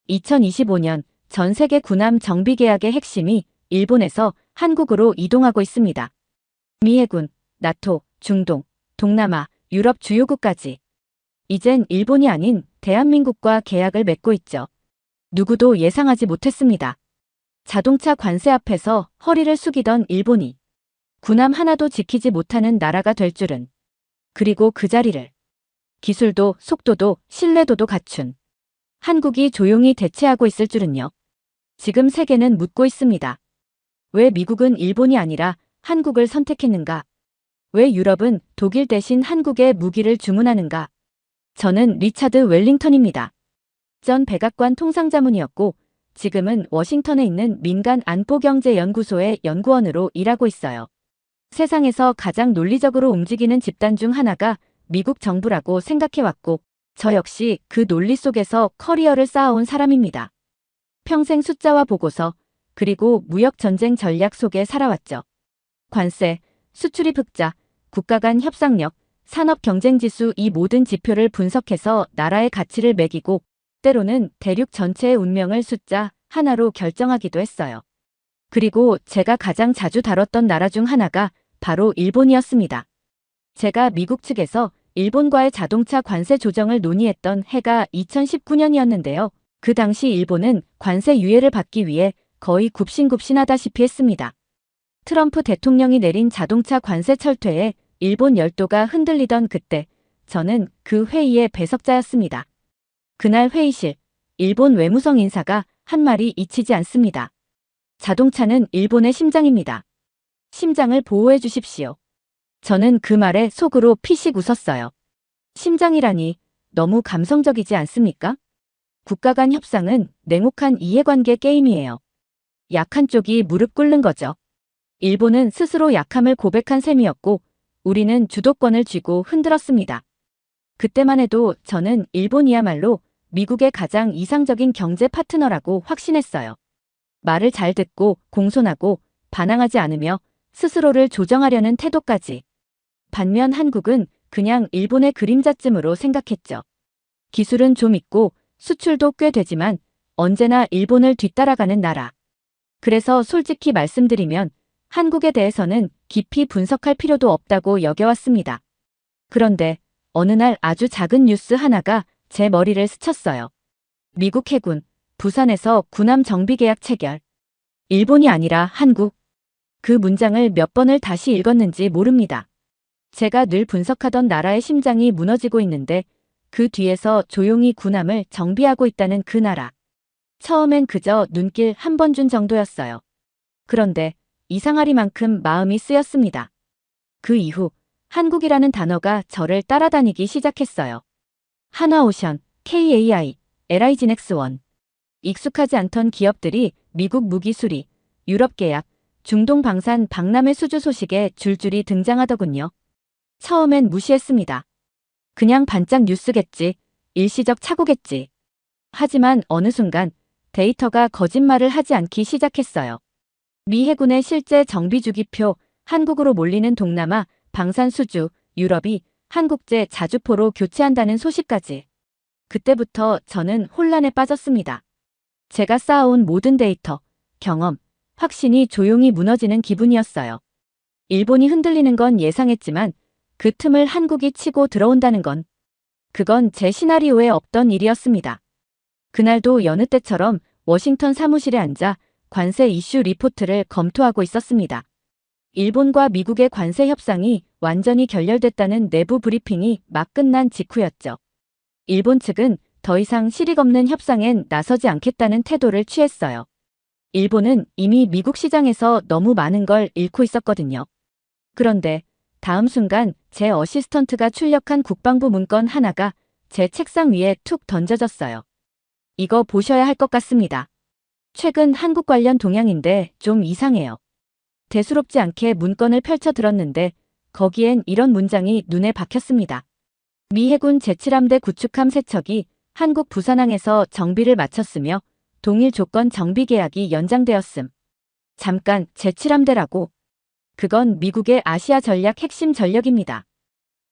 2025년 전 세계 군함 정비 계약의 핵심이 일본에서 한국으로 이동하고 있습니다. 미 해군, 나토, 중동, 동남아, 유럽 주요국까지. 이젠 일본이 아닌 대한민국과 계약을 맺고 있죠. 누구도 예상하지 못했습니다. 자동차 관세 앞에서 허리를 숙이던 일본이 군함 하나도 지키지 못하는 나라가 될 줄은. 그리고 그 자리를 기술도 속도도 신뢰도도 갖춘 한국이 조용히 대체하고 있을 줄은요. 지금 세계는 묻고 있습니다. 왜 미국은 일본이 아니라 한국을 선택했는가? 왜 유럽은 독일 대신 한국에 무기를 주문하는가? 저는 리차드 웰링턴입니다. 전 백악관 통상자문이었고 지금은 워싱턴에 있는 민간 안보경제연구소의 연구원으로 일하고 있어요. 세상에서 가장 논리적으로 움직이는 집단 중 하나가 미국 정부라고 생각해왔고 저 역시 그 논리 속에서 커리어를 쌓아온 사람입니다. 평생 숫자와 보고서 그리고 무역전쟁 전략 속에 살아왔죠. 관세, 수출입 흑자, 국가 간 협상력, 산업 경쟁지수 이 모든 지표를 분석해서 나라의 가치를 매기고 때로는 대륙 전체의 운명을 숫자 하나로 결정하기도 했어요. 그리고 제가 가장 자주 다뤘던 나라 중 하나가 바로 일본이었습니다. 제가 미국 측에서 일본과의 자동차 관세 조정을 논의했던 해가 2019년이었는데요. 그 당시 일본은 관세 유예를 받기 위해 거의 굽신굽신하다시피 했습니다. 트럼프 대통령이 내린 자동차 관세 철퇴에 일본 열도가 흔들리던 그때 저는 그 회의의 배석자였습니다. 그날 회의실, 일본 외무성 인사가 한 말이 잊히지 않습니다. 자동차는 일본의 심장입니다. 심장을 보호해 주십시오. 저는 그 말에 속으로 피식 웃었어요. 심장이라니 너무 감성적이지 않습니까? 국가 간 협상은 냉혹한 이해관계 게임이에요. 약한 쪽이 무릎 꿇는 거죠. 일본은 스스로 약함을 고백한 셈이었고 우리는 주도권을 쥐고 흔들었습니다. 그때만 해도 저는 일본이야말로 미국의 가장 이상적인 경제 파트너라고 확신했어요. 말을 잘 듣고 공손하고 반항하지 않으며 스스로를 조정하려는 태도까지. 반면 한국은 그냥 일본의 그림자쯤으로 생각했죠. 기술은 좀 있고 수출도 꽤 되지만 언제나 일본을 뒤따라가는 나라. 그래서 솔직히 말씀드리면 한국에 대해서는 깊이 분석할 필요도 없다고 여겨왔습니다. 그런데 어느 날 아주 작은 뉴스 하나가 제 머리를 스쳤어요. 미국 해군, 부산에서 군함 정비 계약 체결. 일본이 아니라 한국. 그 문장을 몇 번을 다시 읽었는지 모릅니다. 제가 늘 분석하던 나라의 심장이 무너지고 있는데 그 뒤에서 조용히 군함을 정비하고 있다는 그 나라. 처음엔 그저 눈길 한 번 준 정도였어요. 그런데 이상하리만큼 마음이 쓰였습니다. 그 이후 한국이라는 단어가 저를 따라다니기 시작했어요. 한화오션, KAI, LI지넥스원. 익숙하지 않던 기업들이 미국 무기 수리, 유럽 계약, 중동 방산 박람회 수주 소식에 줄줄이 등장하더군요. 처음엔 무시했습니다. 그냥 반짝 뉴스겠지, 일시적 착오겠지. 하지만 어느 순간 데이터가 거짓말을 하지 않기 시작했어요. 미 해군의 실제 정비 주기표, 한국으로 몰리는 동남아, 방산 수주, 유럽이 한국제 자주포로 교체한다는 소식까지. 그때부터 저는 혼란에 빠졌습니다. 제가 쌓아온 모든 데이터, 경험, 확신이 조용히 무너지는 기분이었어요. 일본이 흔들리는 건 예상했지만 그 틈을 한국이 치고 들어온다는 건 그건 제 시나리오에 없던 일이었습니다. 그날도 여느 때처럼 워싱턴 사무실에 앉아 관세 이슈 리포트를 검토하고 있었습니다. 일본과 미국의 관세 협상이 완전히 결렬됐다는 내부 브리핑이 막 끝난 직후였죠. 일본 측은 더 이상 실익 없는 협상엔 나서지 않겠다는 태도를 취했어요. 일본은 이미 미국 시장에서 너무 많은 걸 잃고 있었거든요. 그런데 다음 순간 제 어시스턴트가 출력한 국방부 문건 하나가 제 책상 위에 툭 던져졌어요. 이거 보셔야 할 것 같습니다. 최근 한국 관련 동향인데 좀 이상해요. 대수롭지 않게 문건을 펼쳐 들었는데 거기엔 이런 문장이 눈에 박혔습니다. 미 해군 제7함대 구축함 세척이 한국 부산항에서 정비를 마쳤으며 동일 조건 정비 계약이 연장되었음. 잠깐 제7함대라고. 그건 미국의 아시아 전략 핵심 전력입니다.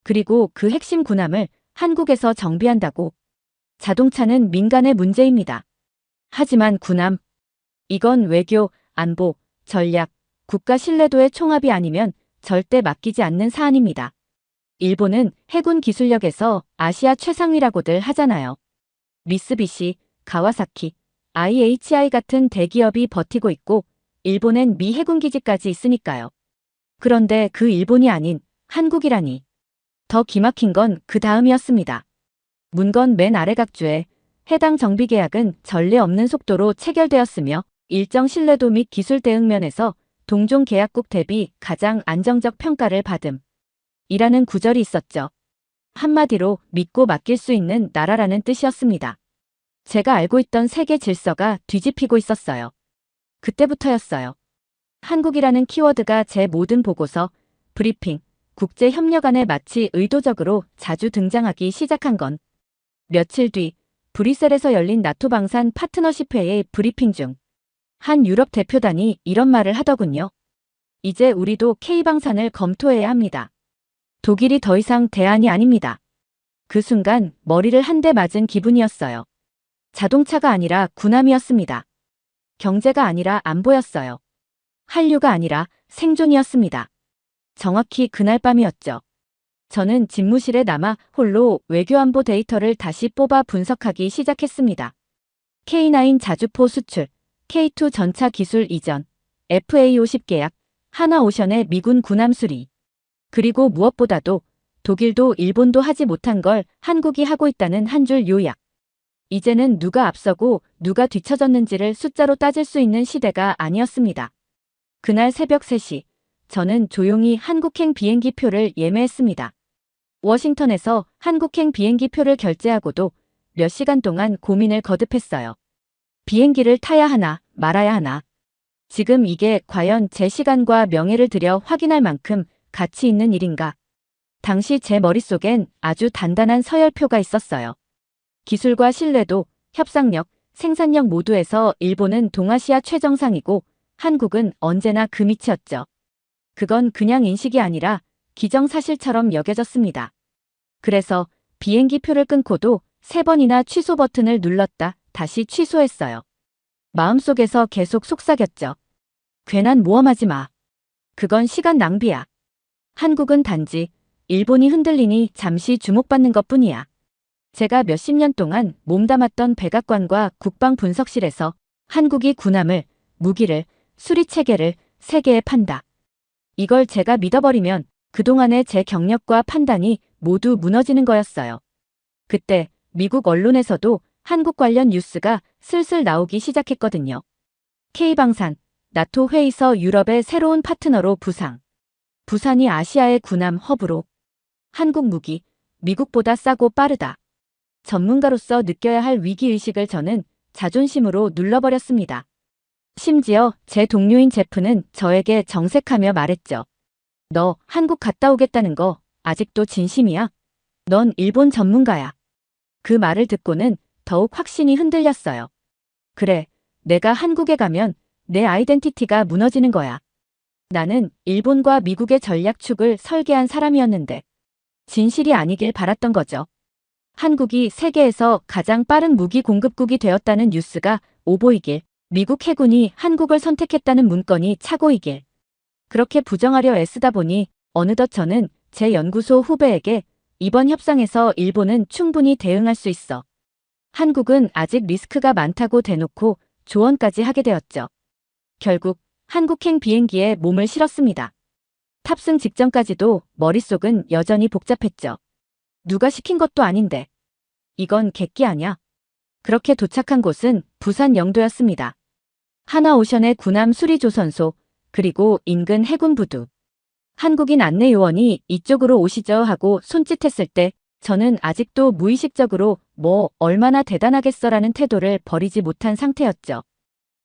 그리고 그 핵심 군함을 한국에서 정비한다고. 자동차는 민간의 문제입니다. 하지만 군함. 이건 외교, 안보, 전략, 국가 신뢰도의 총합이 아니면 절대 맡기지 않는 사안입니다. 일본은 해군 기술력에서 아시아 최상위라고들 하잖아요. 미쓰비시, 가와사키, IHI 같은 대기업이 버티고 있고 일본엔 미 해군 기지까지 있으니까요. 그런데 그 일본이 아닌 한국이라니. 더 기막힌 건 그 다음이었습니다. 문건 맨 아래 각주에 해당 정비계약은 전례 없는 속도로 체결되었으며 일정 신뢰도 및 기술 대응 면에서 동종 계약국 대비 가장 안정적 평가를 받음. 이라는 구절이 있었죠. 한마디로 믿고 맡길 수 있는 나라라는 뜻이었습니다. 제가 알고 있던 세계 질서가 뒤집히고 있었어요. 그때부터였어요. 한국이라는 키워드가 제 모든 보고서, 브리핑, 국제협력안에 마치 의도적으로 자주 등장하기 시작한 건 며칠 뒤 브뤼셀에서 열린 나토 방산 파트너십 회의 브리핑 중 한 유럽 대표단이 이런 말을 하더군요. 이제 우리도 K방산을 검토해야 합니다. 독일이 더 이상 대안이 아닙니다. 그 순간 머리를 한 대 맞은 기분이었어요. 자동차가 아니라 군함이었습니다. 경제가 아니라 안보였어요. 한류가 아니라 생존이었습니다. 정확히 그날 밤이었죠. 저는 집무실에 남아 홀로 외교안보 데이터를 다시 뽑아 분석하기 시작했습니다. K9 자주포 수출, K2 전차 기술 이전, FA50 계약, 하나오션의 미군 군함 수리. 그리고 무엇보다도 독일도 일본도 하지 못한 걸 한국이 하고 있다는 한 줄 요약. 이제는 누가 앞서고 누가 뒤처졌는지를 숫자로 따질 수 있는 시대가 아니었습니다. 그날 새벽 3시, 저는 조용히 한국행 비행기 표를 예매했습니다. 워싱턴에서 한국행 비행기 표를 결제하고도 몇 시간 동안 고민을 거듭했어요. 비행기를 타야 하나 말아야 하나. 지금 이게 과연 제 시간과 명예를 들여 확인할 만큼 가치 있는 일인가. 당시 제 머릿속엔 아주 단단한 서열표가 있었어요. 기술과 신뢰도, 협상력, 생산력 모두에서 일본은 동아시아 최정상이고 한국은 언제나 그 밑이었죠. 그건 그냥 인식이 아니라 기정사실처럼 여겨졌습니다. 그래서 비행기 표를 끊고도 3번이나 취소 버튼을 눌렀다 다시 취소했어요. 마음속에서 계속 속삭였죠. 괜한 모험하지 마. 그건 시간 낭비야. 한국은 단지 일본이 흔들리니 잠시 주목받는 것뿐이야. 제가 몇십 년 동안 몸담았던 백악관과 국방분석실에서 한국이 군함을, 무기를, 수리체계를 세계에 판다. 이걸 제가 믿어버리면 그동안의 제 경력과 판단이 모두 무너지는 거였어요. 그때 미국 언론에서도 한국 관련 뉴스가 슬슬 나오기 시작했거든요. K방산, 나토 회의서 유럽의 새로운 파트너로 부상. 부산이 아시아의 군함 허브로. 한국 무기, 미국보다 싸고 빠르다. 전문가로서 느껴야 할 위기의식을 저는 자존심으로 눌러버렸습니다. 심지어 제 동료인 제프는 저에게 정색하며 말했죠. 너 한국 갔다 오겠다는 거 아직도 진심이야? 넌 일본 전문가야. 그 말을 듣고는 더욱 확신이 흔들렸어요. 그래, 내가 한국에 가면 내 아이덴티티가 무너지는 거야. 나는 일본과 미국의 전략축을 설계한 사람이었는데 진실이 아니길 바랐던 거죠. 한국이 세계에서 가장 빠른 무기 공급국이 되었다는 뉴스가 오보이길, 미국 해군이 한국을 선택했다는 문건이 차고이길. 그렇게 부정하려 애쓰다 보니 어느덧 저는 제 연구소 후배에게 이번 협상에서 일본은 충분히 대응할 수 있어. 한국은 아직 리스크가 많다고 대놓고 조언까지 하게 되었죠. 결국 한국행 비행기에 몸을 실었습니다. 탑승 직전까지도 머릿속은 여전히 복잡했죠. 누가 시킨 것도 아닌데. 이건 객기 아냐? 그렇게 도착한 곳은 부산 영도였습니다. 하나오션의 군함 수리조선소, 그리고 인근 해군부두. 한국인 안내요원이 이쪽으로 오시죠 하고 손짓했을 때 저는 아직도 무의식적으로 뭐 얼마나 대단하겠어라는 태도를 버리지 못한 상태였죠.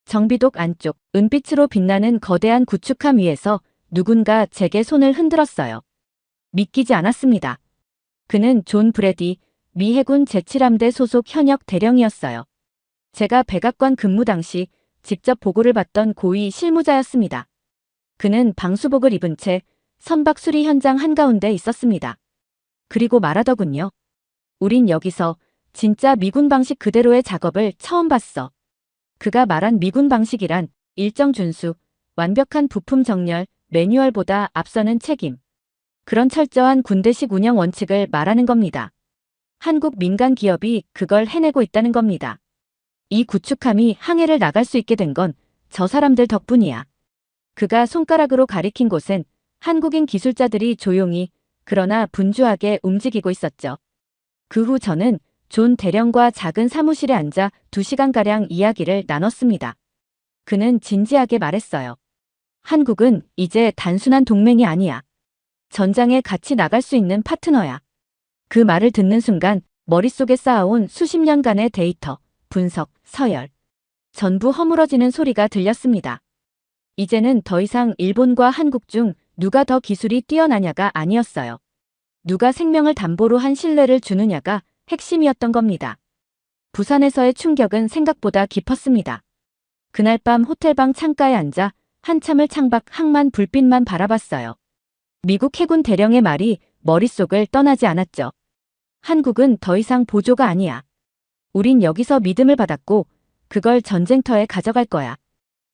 정비독 안쪽 은빛으로 빛나는 거대한 구축함 위에서 누군가 제게 손을 흔들었어요. 믿기지 않았습니다. 그는 존 브래디, 미 해군 제7함대 소속 현역 대령이었어요. 제가 백악관 근무 당시 직접 보고를 받던 고위 실무자였습니다. 그는 방수복을 입은 채 선박 수리 현장 한가운데 있었습니다. 그리고 말하더군요. 우린 여기서 진짜 미군 방식 그대로의 작업을 처음 봤어. 그가 말한 미군 방식이란 일정 준수, 완벽한 부품 정렬, 매뉴얼보다 앞서는 책임. 그런 철저한 군대식 운영 원칙을 말하는 겁니다. 한국 민간 기업이 그걸 해내고 있다는 겁니다. 이 구축함이 항해를 나갈 수 있게 된 건 저 사람들 덕분이야. 그가 손가락으로 가리킨 곳엔 한국인 기술자들이 조용히 그러나 분주하게 움직이고 있었죠. 그 후 저는 존 대령과 작은 사무실에 앉아 2시간가량 이야기를 나눴습니다. 그는 진지하게 말했어요. 한국은 이제 단순한 동맹이 아니야. 전장에 같이 나갈 수 있는 파트너야. 그 말을 듣는 순간 머릿속에 쌓아온 수십 년간의 데이터, 분석, 서열, 전부 허물어지는 소리가 들렸습니다. 이제는 더 이상 일본과 한국 중 누가 더 기술이 뛰어나냐가 아니었어요. 누가 생명을 담보로 한 신뢰를 주느냐가 핵심이었던 겁니다. 부산에서의 충격은 생각보다 깊었습니다. 그날 밤 호텔방 창가에 앉아 한참을 창밖 항만 불빛만 바라봤어요. 미국 해군 대령의 말이 머릿속을 떠나지 않았죠. 한국은 더 이상 보조가 아니야. 우린 여기서 믿음을 받았고 그걸 전쟁터에 가져갈 거야.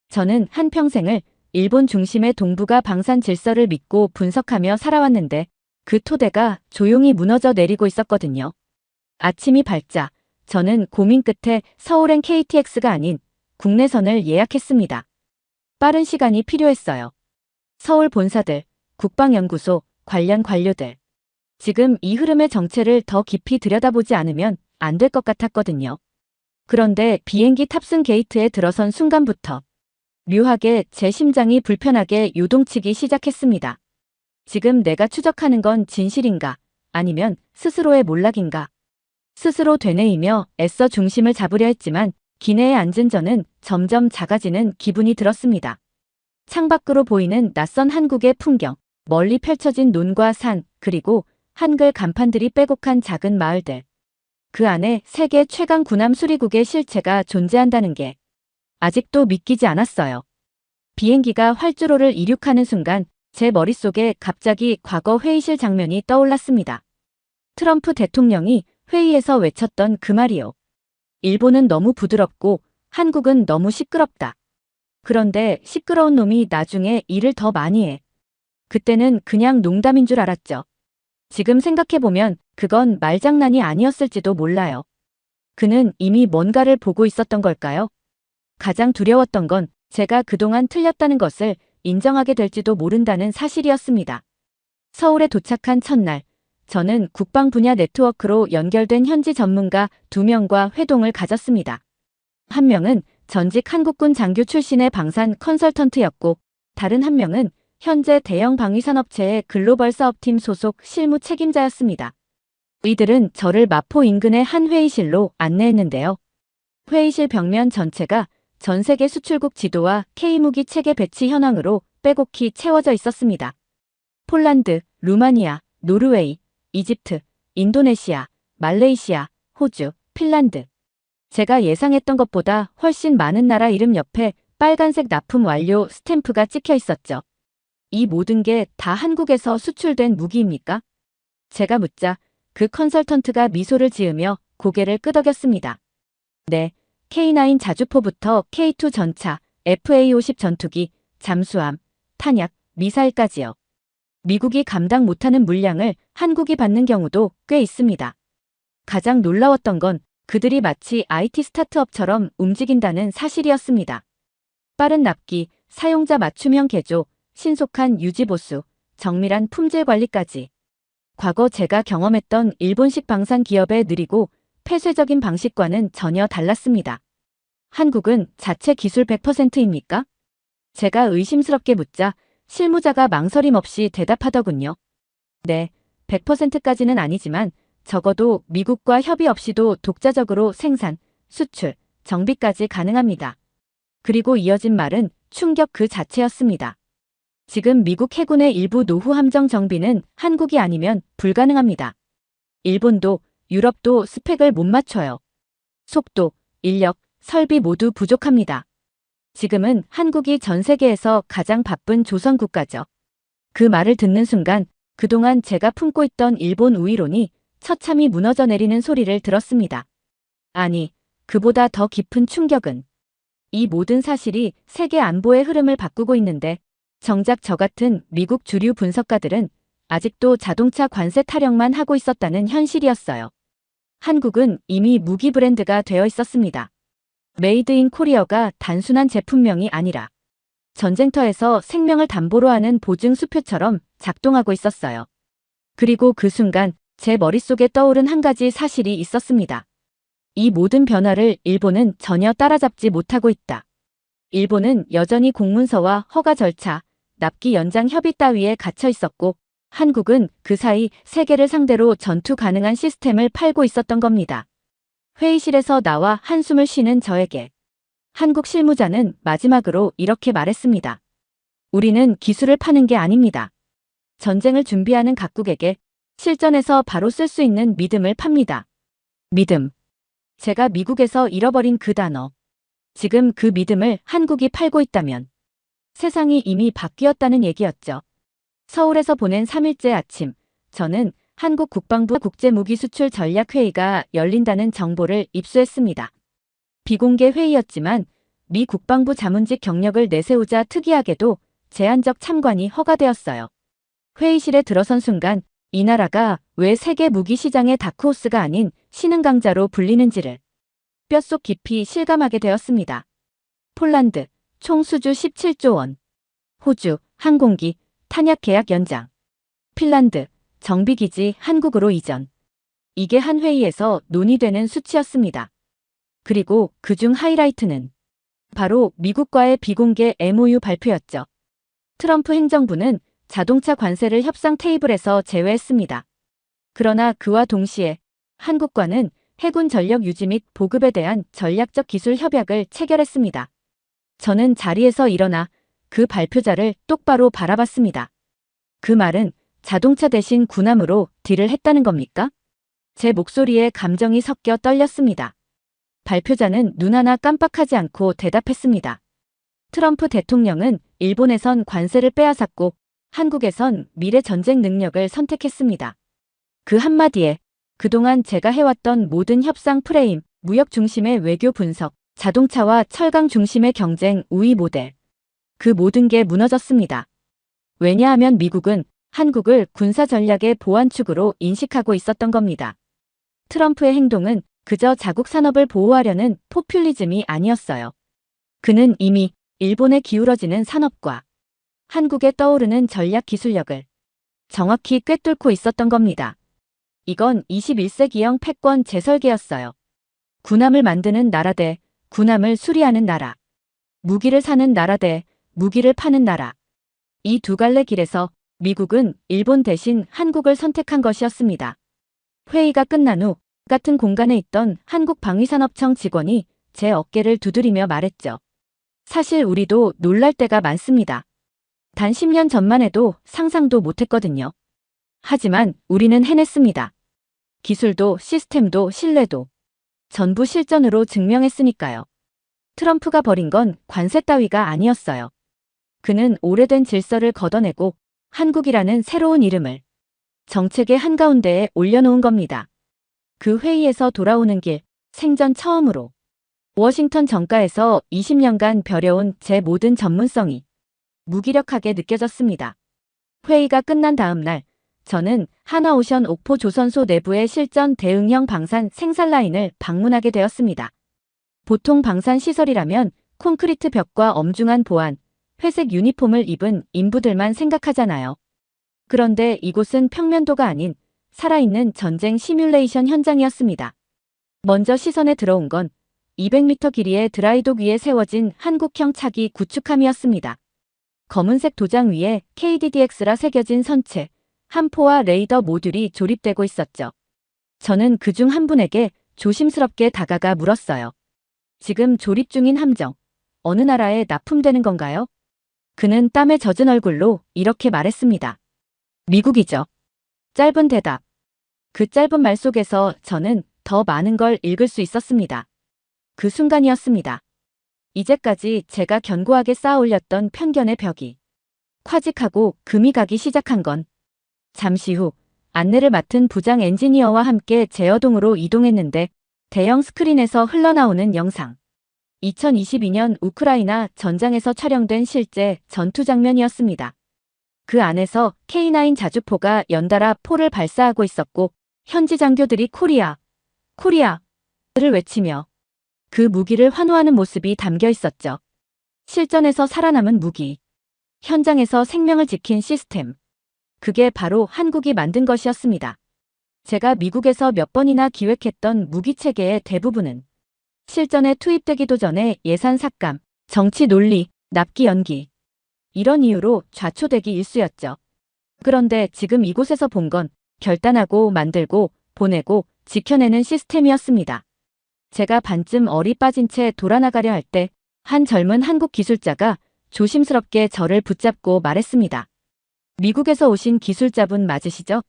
저는 한평생을 일본 중심의 동북아 방산 질서를 믿고 분석하며 살아왔는데 그 토대가 조용히 무너져 내리고 있었거든요. 아침이 밝자 저는 고민 끝에 서울행 KTX가 아닌 국내선을 예약했습니다. 빠른 시간이 필요했어요. 서울 본사들, 국방연구소, 관련 관료들. 지금 이 흐름의 정체를 더 깊이 들여다보지 않으면 안 될 것 같았거든요. 그런데 비행기 탑승 게이트에 들어선 순간부터 묘하게 제 심장이 불편하게 요동치기 시작했습니다. 지금 내가 추적하는 건 진실인가? 아니면 스스로의 몰락인가? 스스로 되뇌이며 애써 중심을 잡으려 했지만 기내에 앉은 저는 점점 작아지는 기분이 들었습니다. 창밖으로 보이는 낯선 한국의 풍경, 멀리 펼쳐진 논과 산, 그리고 한글 간판들이 빼곡한 작은 마을들. 그 안에 세계 최강 군함 수리국의 실체가 존재한다는 게 아직도 믿기지 않았어요. 비행기가 활주로를 이륙하는 순간 제 머릿속에 갑자기 과거 회의실 장면이 떠올랐습니다. 트럼프 대통령이 회의에서 외쳤던 그 말이요. 일본은 너무 부드럽고 한국은 너무 시끄럽다. 그런데 시끄러운 놈이 나중에 일을 더 많이 해. 그때는 그냥 농담인 줄 알았죠. 지금 생각해보면 그건 말장난이 아니었을지도 몰라요. 그는 이미 뭔가를 보고 있었던 걸까요? 가장 두려웠던 건 제가 그동안 틀렸다는 것을 인정하게 될지도 모른다는 사실이었습니다. 서울에 도착한 첫날, 저는 국방 분야 네트워크로 연결된 현지 전문가 2명과 회동을 가졌습니다. 한 명은 전직 한국군 장교 출신의 방산 컨설턴트였고, 다른 한 명은 현재 대형 방위산업체의 글로벌 사업팀 소속 실무 책임자였습니다. 이들은 저를 마포 인근의 한 회의실로 안내했는데요. 회의실 벽면 전체가 전 세계 수출국 지도와 K무기 체계 배치 현황으로 빼곡히 채워져 있었습니다. 폴란드, 루마니아, 노르웨이, 이집트, 인도네시아, 말레이시아, 호주, 핀란드. 제가 예상했던 것보다 훨씬 많은 나라 이름 옆에 빨간색 납품 완료 스탬프가 찍혀 있었죠. 이 모든 게 다 한국에서 수출된 무기입니까? 제가 묻자 그 컨설턴트가 미소를 지으며 고개를 끄덕였습니다. 네, K9 자주포부터 K2 전차, FA-50 전투기, 잠수함, 탄약, 미사일까지요. 미국이 감당 못하는 물량을 한국이 받는 경우도 꽤 있습니다. 가장 놀라웠던 건 그들이 마치 IT 스타트업처럼 움직인다는 사실이었습니다. 빠른 납기, 사용자 맞춤형 개조, 신속한 유지보수, 정밀한 품질 관리까지. 과거 제가 경험했던 일본식 방산 기업의 느리고 폐쇄적인 방식과는 전혀 달랐습니다. 한국은 자체 기술 100%입니까? 제가 의심스럽게 묻자 실무자가 망설임 없이 대답하더군요. 네, 100%까지는 아니지만 적어도 미국과 협의 없이도 독자적으로 생산, 수출, 정비까지 가능합니다. 그리고 이어진 말은 충격 그 자체였습니다. 지금 미국 해군의 일부 노후 함정 정비는 한국이 아니면 불가능합니다. 일본도 유럽도 스펙을 못 맞춰요. 속도, 인력, 설비 모두 부족합니다. 지금은 한국이 전 세계에서 가장 바쁜 조선 국가죠. 그 말을 듣는 순간 그동안 제가 품고 있던 일본 우위론이 처참히 무너져 내리는 소리를 들었습니다. 아니, 그보다 더 깊은 충격은 이 모든 사실이 세계 안보의 흐름을 바꾸고 있는데 정작 저 같은 미국 주류 분석가들은 아직도 자동차 관세 타령만 하고 있었다는 현실이었어요. 한국은 이미 무기 브랜드가 되어 있었습니다. 메이드 인 코리어가 단순한 제품명이 아니라 전쟁터에서 생명을 담보로 하는 보증 수표처럼 작동하고 있었어요. 그리고 그 순간 제 머릿속에 떠오른 한 가지 사실이 있었습니다. 이 모든 변화를 일본은 전혀 따라잡지 못하고 있다. 일본은 여전히 공문서와 허가 절차, 납기 연장 협의 따위에 갇혀 있었고 한국은 그 사이 세계를 상대로 전투 가능한 시스템을 팔고 있었던 겁니다. 회의실에서 나와 한숨을 쉬는 저에게 한국 실무자는 마지막으로 이렇게 말했습니다. 우리는 기술을 파는 게 아닙니다. 전쟁을 준비하는 각국에게 실전에서 바로 쓸 수 있는 믿음을 팝니다. 믿음. 제가 미국에서 잃어버린 그 단어. 지금 그 믿음을 한국이 팔고 있다면 세상이 이미 바뀌었다는 얘기였죠. 서울에서 보낸 3일째 아침, 저는 한국 국방부 국제무기수출 전략회의가 열린다는 정보를 입수했습니다. 비공개 회의였지만 미 국방부 자문직 경력을 내세우자 특이하게도 제한적 참관이 허가되었어요. 회의실에 들어선 순간 이 나라가 왜 세계 무기 시장의 다크호스가 아닌 신흥 강자로 불리는지를 뼛속 깊이 실감하게 되었습니다. 폴란드, 총 수주 17조 원. 호주, 항공기, 탄약 계약 연장. 핀란드, 정비기지 한국으로 이전. 이게 한 회의에서 논의되는 수치였습니다. 그리고 그중 하이라이트는 바로 미국과의 비공개 MOU 발표였죠. 트럼프 행정부는 자동차 관세를 협상 테이블에서 제외했습니다. 그러나 그와 동시에 한국과는 해군 전력 유지 및 보급에 대한 전략적 기술 협약을 체결했습니다. 저는 자리에서 일어나 그 발표자를 똑바로 바라봤습니다. 그 말은 자동차 대신 군함으로 딜을 했다는 겁니까? 제 목소리에 감정이 섞여 떨렸습니다. 발표자는 눈 하나 깜빡하지 않고 대답했습니다. 트럼프 대통령은 일본에선 관세를 빼앗았고 한국에선 미래 전쟁 능력을 선택했습니다. 그 한마디에 그동안 제가 해왔던 모든 협상 프레임, 무역 중심의 외교 분석, 자동차와 철강 중심의 경쟁 우위 모델. 그 모든 게 무너졌습니다. 왜냐하면 미국은 한국을 군사 전략의 보완축으로 인식하고 있었던 겁니다. 트럼프의 행동은 그저 자국 산업을 보호하려는 포퓰리즘이 아니었어요. 그는 이미 일본에 기울어지는 산업과 한국에 떠오르는 전략 기술력을 정확히 꿰뚫고 있었던 겁니다. 이건 21세기형 패권 재설계였어요. 군함을 만드는 나라 대 군함을 수리하는 나라. 무기를 사는 나라 대 무기를 파는 나라. 이 두 갈래 길에서 미국은 일본 대신 한국을 선택한 것이었습니다. 회의가 끝난 후 같은 공간에 있던 한국방위산업청 직원이 제 어깨를 두드리며 말했죠. 사실 우리도 놀랄 때가 많습니다. 단 10년 전만 해도 상상도 못했거든요. 하지만 우리는 해냈습니다. 기술도 시스템도 신뢰도 전부 실전으로 증명했으니까요. 트럼프가 벌인 건 관세 따위가 아니었어요. 그는 오래된 질서를 걷어내고 한국이라는 새로운 이름을 정책의 한가운데에 올려놓은 겁니다. 그 회의에서 돌아오는 길, 생전 처음으로 워싱턴 정가에서 20년간 벼려온 제 모든 전문성이 무기력하게 느껴졌습니다. 회의가 끝난 다음 날, 저는 하나오션 옥포 조선소 내부의 실전 대응형 방산 생산 라인을 방문하게 되었습니다. 보통 방산 시설이라면 콘크리트 벽과 엄중한 보안, 회색 유니폼을 입은 인부들만 생각하잖아요. 그런데 이곳은 평면도가 아닌 살아있는 전쟁 시뮬레이션 현장이었습니다. 먼저 시선에 들어온 건 200m 길이의 드라이독 위에 세워진 한국형 차기 구축함이었습니다. 검은색 도장 위에 KDDX라 새겨진 선체, 함포와 레이더 모듈이 조립되고 있었죠. 저는 그중 한 분에게 조심스럽게 다가가 물었어요. 지금 조립 중인 함정, 어느 나라에 납품되는 건가요? 그는 땀에 젖은 얼굴로 이렇게 말했습니다. 미국이죠. 짧은 대답. 그 짧은 말 속에서 저는 더 많은 걸 읽을 수 있었습니다. 그 순간이었습니다. 이제까지 제가 견고하게 쌓아올렸던 편견의 벽이 콰직하고 금이 가기 시작한 건 잠시 후 안내를 맡은 부장 엔지니어와 함께 제어동으로 이동했는데 대형 스크린에서 흘러나오는 영상. 2022년 우크라이나 전장에서 촬영된 실제 전투 장면이었습니다. 그 안에서 K9 자주포가 연달아 포를 발사하고 있었고 현지 장교들이 코리아, 코리아를 외치며 그 무기를 환호하는 모습이 담겨 있었죠. 실전에서 살아남은 무기, 현장에서 생명을 지킨 시스템. 그게 바로 한국이 만든 것이었습니다. 제가 미국에서 몇 번이나 기획했던 무기 체계의 대부분은 실전에 투입되기도 전에 예산 삭감, 정치 논리, 납기 연기. 이런 이유로 좌초되기 일쑤였죠. 그런데 지금 이곳에서 본 건 결단하고 만들고 보내고 지켜내는 시스템이었습니다. 제가 반쯤 얼이 빠진 채 돌아나가려 할 때 한 젊은 한국 기술자가 조심스럽게 저를 붙잡고 말했습니다. 미국에서 오신 기술자분 맞으시죠?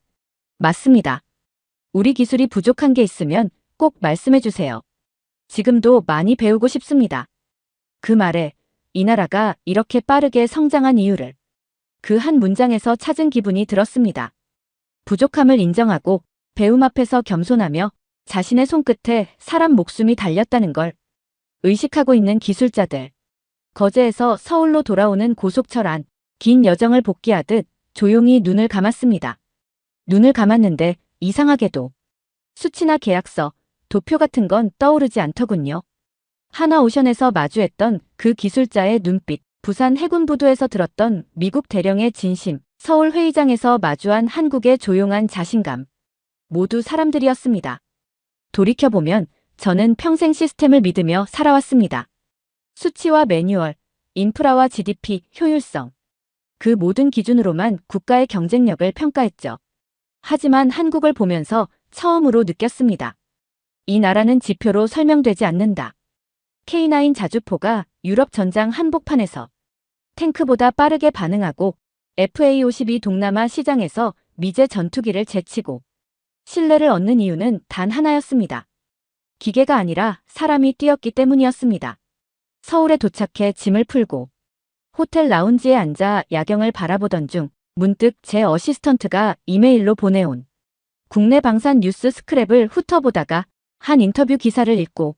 맞습니다. 우리 기술이 부족한 게 있으면 꼭 말씀해 주세요. 지금도 많이 배우고 싶습니다. 그 말에 이 나라가 이렇게 빠르게 성장한 이유를 그 한 문장에서 찾은 기분이 들었습니다. 부족함을 인정하고 배움 앞에서 겸손하며 자신의 손끝에 사람 목숨이 달렸다는 걸 의식하고 있는 기술자들. 거제에서 서울로 돌아오는 고속철 안, 긴 여정을 복귀하듯 조용히 눈을 감았습니다. 눈을 감았는데 이상하게도 수치나 계약서, 도표 같은 건 떠오르지 않더군요. 하나오션에서 마주했던 그 기술자의 눈빛, 부산 해군부두에서 들었던 미국 대령의 진심, 서울 회의장에서 마주한 한국의 조용한 자신감. 모두 사람들이었습니다. 돌이켜보면 저는 평생 시스템을 믿으며 살아왔습니다. 수치와 매뉴얼, 인프라와 GDP, 효율성. 그 모든 기준으로만 국가의 경쟁력을 평가했죠. 하지만 한국을 보면서 처음으로 느꼈습니다. 이 나라는 지표로 설명되지 않는다. K9 자주포가 유럽 전장 한복판에서 탱크보다 빠르게 반응하고 FA-52 동남아 시장에서 미제 전투기를 제치고 신뢰를 얻는 이유는 단 하나였습니다. 기계가 아니라 사람이 뛰었기 때문이었습니다. 서울에 도착해 짐을 풀고 호텔 라운지에 앉아 야경을 바라보던 중 문득 제 어시스턴트가 이메일로 보내온 국내 방산 뉴스 스크랩을 훑어보다가 한 인터뷰 기사를 읽고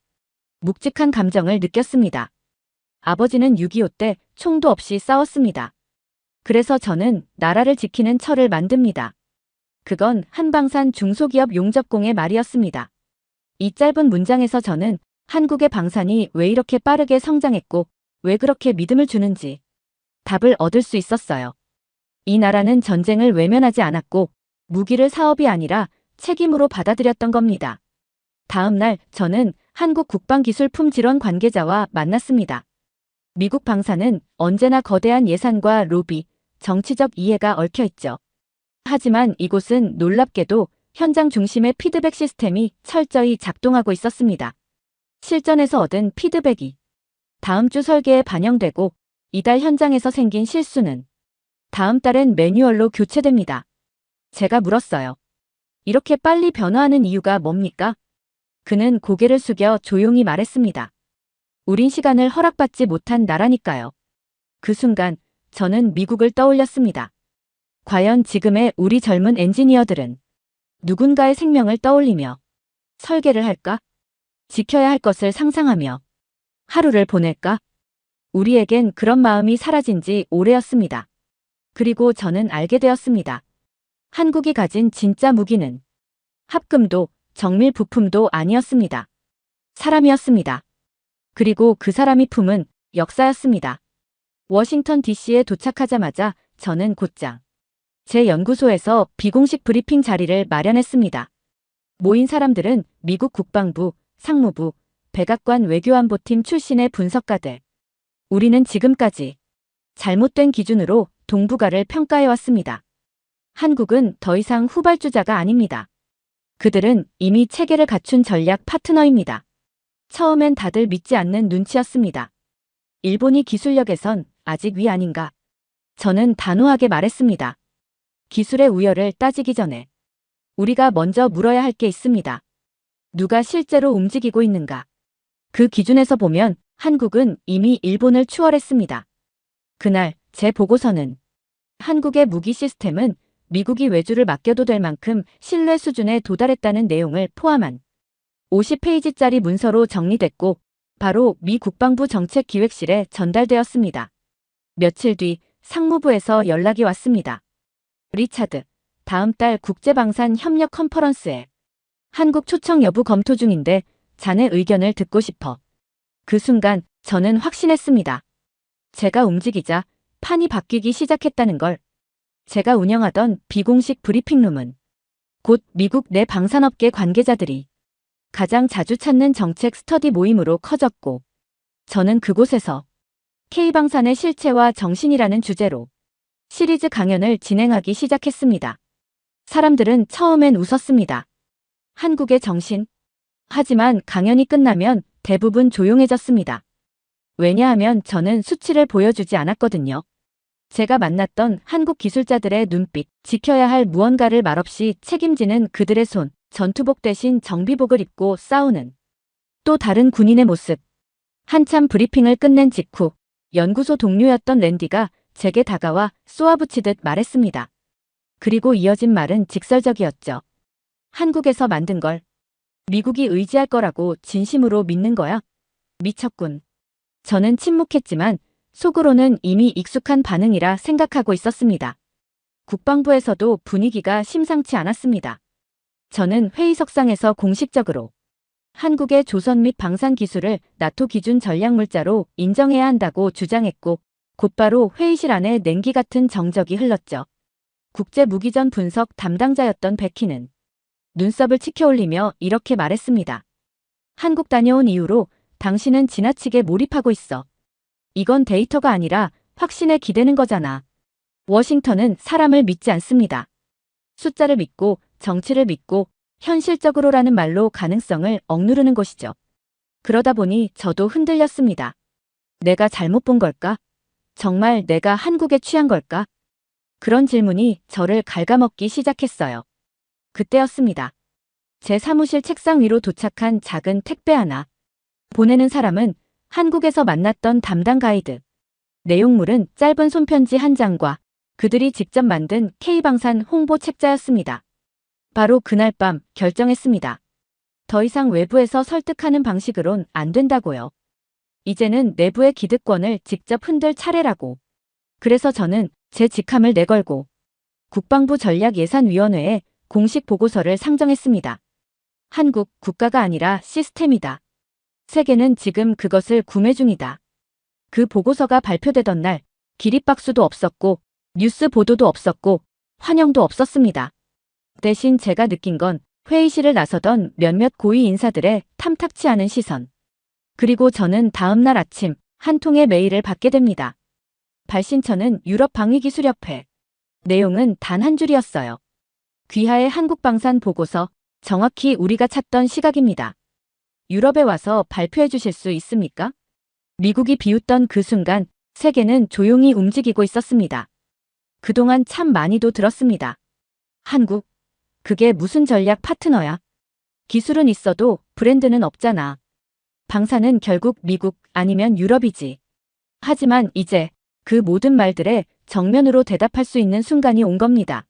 묵직한 감정을 느꼈습니다. 아버지는 6.25 때 총도 없이 싸웠습니다. 그래서 저는 나라를 지키는 철을 만듭니다. 그건 한방산 중소기업 용접공의 말이었습니다. 이 짧은 문장에서 저는 한국의 방산이 왜 이렇게 빠르게 성장했고 왜 그렇게 믿음을 주는지 답을 얻을 수 있었어요. 이 나라는 전쟁을 외면하지 않았고 무기를 사업이 아니라 책임으로 받아들였던 겁니다. 다음 날 저는 한국 국방기술품질원 관계자와 만났습니다. 미국 방산은 언제나 거대한 예산과 로비, 정치적 이해가 얽혀있죠. 하지만 이곳은 놀랍게도 현장 중심의 피드백 시스템이 철저히 작동하고 있었습니다. 실전에서 얻은 피드백이 다음 주 설계에 반영되고 이달 현장에서 생긴 실수는 다음 달엔 매뉴얼로 교체됩니다. 제가 물었어요. 이렇게 빨리 변화하는 이유가 뭡니까? 그는 고개를 숙여 조용히 말했습니다. 우린 시간을 허락받지 못한 나라니까요. 그 순간 저는 미국을 떠올렸습니다. 과연 지금의 우리 젊은 엔지니어들은 누군가의 생명을 떠올리며 설계를 할까? 지켜야 할 것을 상상하며 하루를 보낼까? 우리에겐 그런 마음이 사라진 지 오래였습니다. 그리고 저는 알게 되었습니다. 한국이 가진 진짜 무기는 합금도 정밀 부품도 아니었습니다. 사람이었습니다. 그리고 그 사람이 품은 역사였습니다. 워싱턴 DC에 도착하자마자 저는 곧장 제 연구소에서 비공식 브리핑 자리를 마련했습니다. 모인 사람들은 미국 국방부, 상무부, 백악관 외교안보팀 출신의 분석가들. 우리는 지금까지 잘못된 기준으로 동북아를 평가해왔습니다. 한국은 더 이상 후발주자가 아닙니다. 그들은 이미 체계를 갖춘 전략 파트너입니다. 처음엔 다들 믿지 않는 눈치였습니다. 일본이 기술력에선 아직 위 아닌가. 저는 단호하게 말했습니다. 기술의 우열을 따지기 전에 우리가 먼저 물어야 할 게 있습니다. 누가 실제로 움직이고 있는가. 그 기준에서 보면 한국은 이미 일본을 추월했습니다. 그날 제 보고서는 한국의 무기 시스템은 미국이 외주를 맡겨도 될 만큼 신뢰 수준에 도달했다는 내용을 포함한 50페이지짜리 문서로 정리됐고 바로 미 국방부 정책기획실에 전달되었습니다. 며칠 뒤 상무부에서 연락이 왔습니다. 리차드, 다음 달 국제방산 협력 컨퍼런스에 한국 초청 여부 검토 중인데 자네 의견을 듣고 싶어. 그 순간 저는 확신했습니다. 제가 움직이자 판이 바뀌기 시작했다는 걸. 제가 운영하던 비공식 브리핑룸은 곧 미국 내 방산업계 관계자들이 가장 자주 찾는 정책 스터디 모임으로 커졌고, 저는 그곳에서 K방산의 실체와 정신이라는 주제로 시리즈 강연을 진행하기 시작했습니다. 사람들은 처음엔 웃었습니다. 한국의 정신. 하지만 강연이 끝나면 대부분 조용해졌습니다. 왜냐하면 저는 수치를 보여주지 않았거든요. 제가 만났던 한국 기술자들의 눈빛, 지켜야 할 무언가를 말없이 책임지는 그들의 손, 전투복 대신 정비복을 입고 싸우는 또 다른 군인의 모습. 한참 브리핑을 끝낸 직후 연구소 동료였던 랜디가 제게 다가와 쏘아붙이듯 말했습니다. 그리고 이어진 말은 직설적이었죠. 한국에서 만든 걸 미국이 의지할 거라고 진심으로 믿는 거야? 미쳤군. 저는 침묵했지만 속으로는 이미 익숙한 반응이라 생각하고 있었습니다. 국방부에서도 분위기가 심상치 않았습니다. 저는 회의석상에서 공식적으로 한국의 조선 및 방산 기술을 나토 기준 전략물자로 인정해야 한다고 주장했고, 곧바로 회의실 안에 냉기 같은 정적이 흘렀죠. 국제무기전 분석 담당자였던 베키는 눈썹을 치켜올리며 이렇게 말했습니다. 한국 다녀온 이후로 당신은 지나치게 몰입하고 있어. 이건 데이터가 아니라 확신에 기대는 거잖아. 워싱턴은 사람을 믿지 않습니다. 숫자를 믿고 정치를 믿고 현실적으로라는 말로 가능성을 억누르는 것이죠. 그러다 보니 저도 흔들렸습니다. 내가 잘못 본 걸까? 정말 내가 한국에 취한 걸까? 그런 질문이 저를 갉아먹기 시작했어요. 그때였습니다. 제 사무실 책상 위로 도착한 작은 택배 하나. 보내는 사람은 한국에서 만났던 담당 가이드. 내용물은 짧은 손편지 한 장과 그들이 직접 만든 K방산 홍보 책자였습니다. 바로 그날 밤 결정했습니다. 더 이상 외부에서 설득하는 방식으론 안 된다고요. 이제는 내부의 기득권을 직접 흔들 차례라고. 그래서 저는 제 직함을 내걸고 국방부 전략예산위원회에 공식 보고서를 상정했습니다. 한국 국가가 아니라 시스템이다. 세계는 지금 그것을 구매 중이다. 그 보고서가 발표되던 날 기립박수도 없었고 뉴스 보도도 없었고 환영도 없었습니다. 대신 제가 느낀 건 회의실을 나서던 몇몇 고위 인사들의 탐탁치 않은 시선. 그리고 저는 다음 날 아침 한 통의 메일을 받게 됩니다. 발신처는 유럽방위기술협회. 내용은 단 한 줄이었어요. 귀하의 한국방산 보고서, 정확히 우리가 찾던 시각입니다. 유럽에 와서 발표해 주실 수 있습니까? 미국이 비웃던 그 순간 세계는 조용히 움직이고 있었습니다. 그동안 참 많이도 들었습니다. 한국, 그게 무슨 전략 파트너야? 기술은 있어도 브랜드는 없잖아. 방산은 결국 미국 아니면 유럽이지. 하지만 이제 그 모든 말들에 정면으로 대답할 수 있는 순간이 온 겁니다.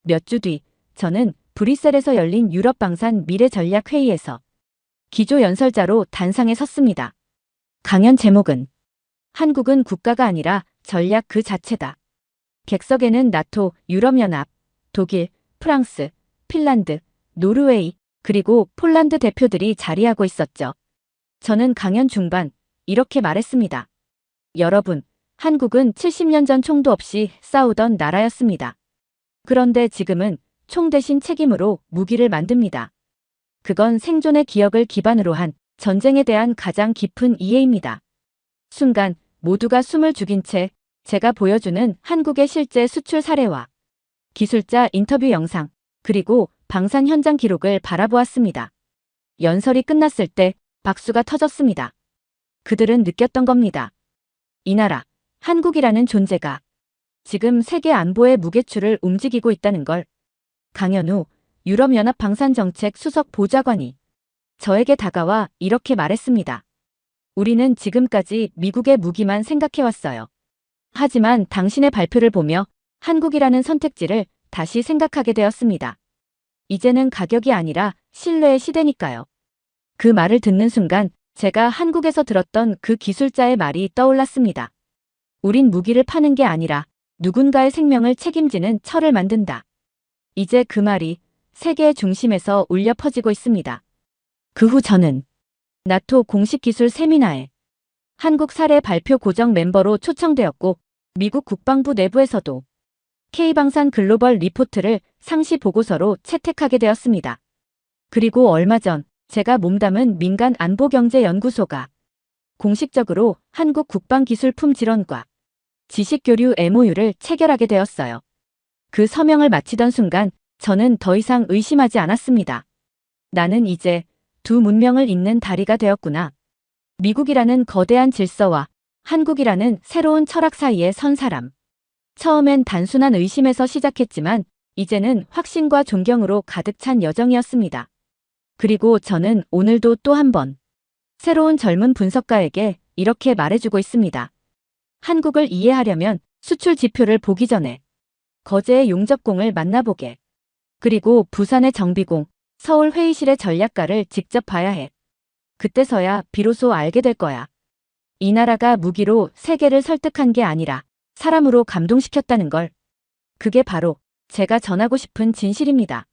몇 주 뒤 저는 브뤼셀에서 열린 유럽 방산 미래 전략 회의에서 기조 연설자로 단상에 섰습니다. 강연 제목은 한국은 국가가 아니라 전략 그 자체다. 객석에는 나토, 유럽연합, 독일, 프랑스, 핀란드, 노르웨이, 그리고 폴란드 대표들이 자리하고 있었죠. 저는 강연 중반 이렇게 말했습니다. 여러분, 한국은 70년 전 총도 없이 싸우던 나라였습니다. 그런데 지금은 총 대신 책임으로 무기를 만듭니다. 그건 생존의 기억을 기반으로 한 전쟁에 대한 가장 깊은 이해입니다. 순간 모두가 숨을 죽인 채 제가 보여주는 한국의 실제 수출 사례와 기술자 인터뷰 영상, 그리고 방산 현장 기록을 바라보았습니다. 연설이 끝났을 때 박수가 터졌습니다. 그들은 느꼈던 겁니다. 이 나라, 한국이라는 존재가 지금 세계 안보의 무게추를 움직이고 있다는 걸. 강연 후 유럽연합 방산정책 수석 보좌관이 저에게 다가와 이렇게 말했습니다. 우리는 지금까지 미국의 무기만 생각해왔어요. 하지만 당신의 발표를 보며 한국이라는 선택지를 다시 생각하게 되었습니다. 이제는 가격이 아니라 신뢰의 시대니까요. 그 말을 듣는 순간 제가 한국에서 들었던 그 기술자의 말이 떠올랐습니다. 우린 무기를 파는 게 아니라 누군가의 생명을 책임지는 철을 만든다. 이제 그 말이 세계의 중심에서 울려 퍼지고 있습니다. 그 후 저는 나토 공식 기술 세미나에 한국 사례 발표 고정 멤버로 초청되었고 미국 국방부 내부에서도 K방산 글로벌 리포트를 상시 보고서로 채택하게 되었습니다. 그리고 얼마 전 제가 몸담은 민간안보경제연구소가 공식적으로 한국 국방기술품질원과 지식교류 MOU를 체결하게 되었어요. 그 서명을 마치던 순간 저는 더 이상 의심하지 않았습니다. 나는 이제 두 문명을 잇는 다리가 되었구나. 미국이라는 거대한 질서와 한국이라는 새로운 철학 사이에 선 사람. 처음엔 단순한 의심에서 시작했지만 이제는 확신과 존경으로 가득 찬 여정이었습니다. 그리고 저는 오늘도 또 한 번 새로운 젊은 분석가에게 이렇게 말해주고 있습니다. 한국을 이해하려면 수출 지표를 보기 전에 거제의 용접공을 만나보게. 그리고 부산의 정비공, 서울 회의실의 전략가를 직접 봐야 해. 그때서야 비로소 알게 될 거야. 이 나라가 무기로 세계를 설득한 게 아니라 사람으로 감동시켰다는 걸. 그게 바로 제가 전하고 싶은 진실입니다.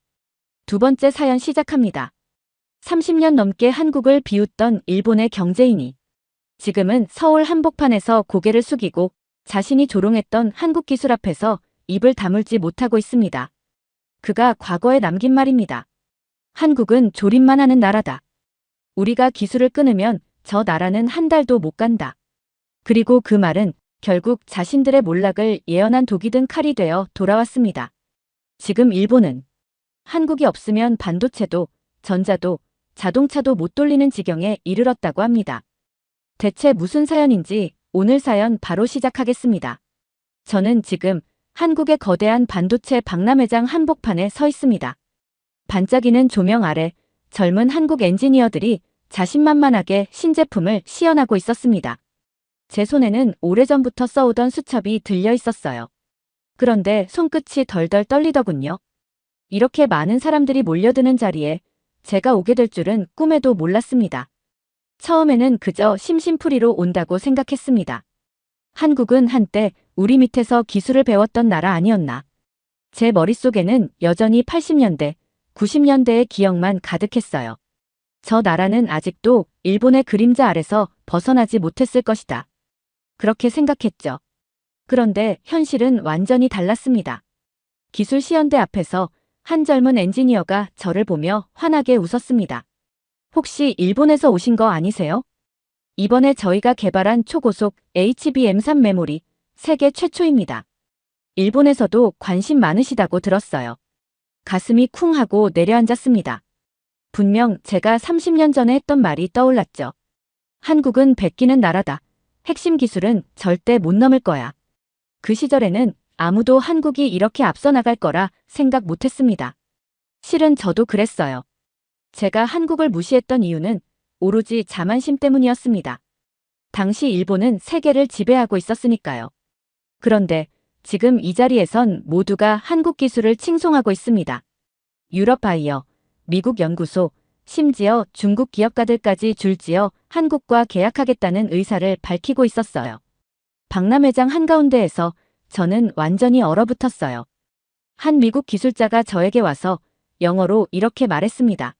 두 번째 사연 시작합니다. 30년 넘게 한국을 비웃던 일본의 경제인이 지금은 서울 한복판에서 고개를 숙이고 자신이 조롱했던 한국 기술 앞에서 입을 다물지 못하고 있습니다. 그가 과거에 남긴 말입니다. 한국은 조립만 하는 나라다. 우리가 기술을 끊으면 저 나라는 한 달도 못 간다. 그리고 그 말은 결국 자신들의 몰락을 예언한 독이 든 칼이 되어 돌아왔습니다. 지금 일본은 한국이 없으면 반도체도 전자도 자동차도 못 돌리는 지경에 이르렀다고 합니다. 대체 무슨 사연인지 오늘 사연 바로 시작하겠습니다. 저는 지금 한국의 거대한 반도체 박람회장 한복판에 서 있습니다. 반짝이는 조명 아래 젊은 한국 엔지니어들이 자신만만하게 신제품을 시연하고 있었습니다. 제 손에는 오래전부터 써오던 수첩이 들려 있었어요. 그런데 손끝이 덜덜 떨리더군요. 이렇게 많은 사람들이 몰려드는 자리에 제가 오게 될 줄은 꿈에도 몰랐습니다. 처음에는 그저 심심풀이로 온다고 생각했습니다. 한국은 한때 우리 밑에서 기술을 배웠던 나라 아니었나. 제 머릿속에는 여전히 80년대, 90년대의 기억만 가득했어요. 저 나라는 아직도 일본의 그림자 아래서 벗어나지 못했을 것이다. 그렇게 생각했죠. 그런데 현실은 완전히 달랐습니다. 기술시연대 앞에서 한 젊은 엔지니어가 저를 보며 환하게 웃었습니다. 혹시 일본에서 오신 거 아니세요? 이번에 저희가 개발한 초고속 HBM3 메모리 세계 최초입니다. 일본에서도 관심 많으시다고 들었어요. 가슴이 쿵 하고 내려앉았습니다. 분명 제가 30년 전에 했던 말이 떠올랐죠. 한국은 베끼는 나라다. 핵심 기술은 절대 못 넘을 거야. 그 시절에는 아무도 한국이 이렇게 앞서 나갈 거라 생각 못했습니다. 실은 저도 그랬어요. 제가 한국을 무시했던 이유는 오로지 자만심 때문이었습니다. 당시 일본은 세계를 지배하고 있었으니까요. 그런데 지금 이 자리에선 모두가 한국 기술을 칭송하고 있습니다. 유럽 바이어, 미국 연구소, 심지어 중국 기업가들까지 줄지어 한국과 계약하겠다는 의사를 밝히고 있었어요. 박람회장 한가운데에서 저는 완전히 얼어붙었어요. 한 미국 기술자가 저에게 와서 영어로 이렇게 말했습니다.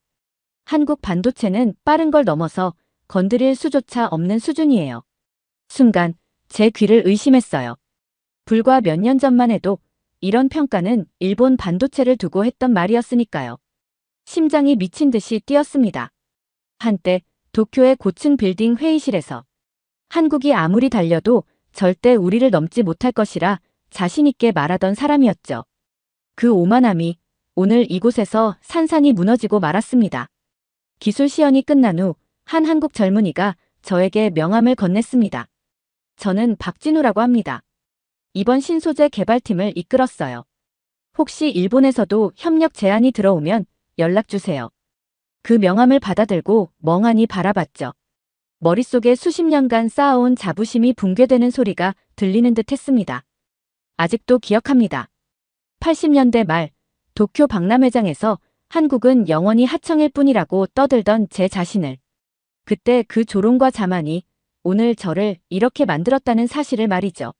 한국 반도체는 빠른 걸 넘어서 건드릴 수조차 없는 수준이에요. 순간 제 귀를 의심했어요. 불과 몇 년 전만 해도 이런 평가는 일본 반도체를 두고 했던 말이었으니까요. 심장이 미친 듯이 뛰었습니다. 한때 도쿄의 고층 빌딩 회의실에서 한국이 아무리 달려도 절대 우리를 넘지 못할 것이라 자신있게 말하던 사람이었죠. 그 오만함이 오늘 이곳에서 산산이 무너지고 말았습니다. 기술 시연이 끝난 후 한 한국 젊은이가 저에게 명함을 건넸습니다. 저는 박진우라고 합니다. 이번 신소재 개발팀을 이끌었어요. 혹시 일본에서도 협력 제안이 들어오면 연락주세요. 그 명함을 받아들고 멍하니 바라봤죠. 머릿속에 수십 년간 쌓아온 자부심이 붕괴되는 소리가 들리는 듯 했습니다. 아직도 기억합니다. 80년대 말 도쿄 박람회장에서 한국은 영원히 하청일 뿐이라고 떠들던 제 자신을 그때 그 조롱과 자만이 오늘 저를 이렇게 만들었다는 사실을 말이죠.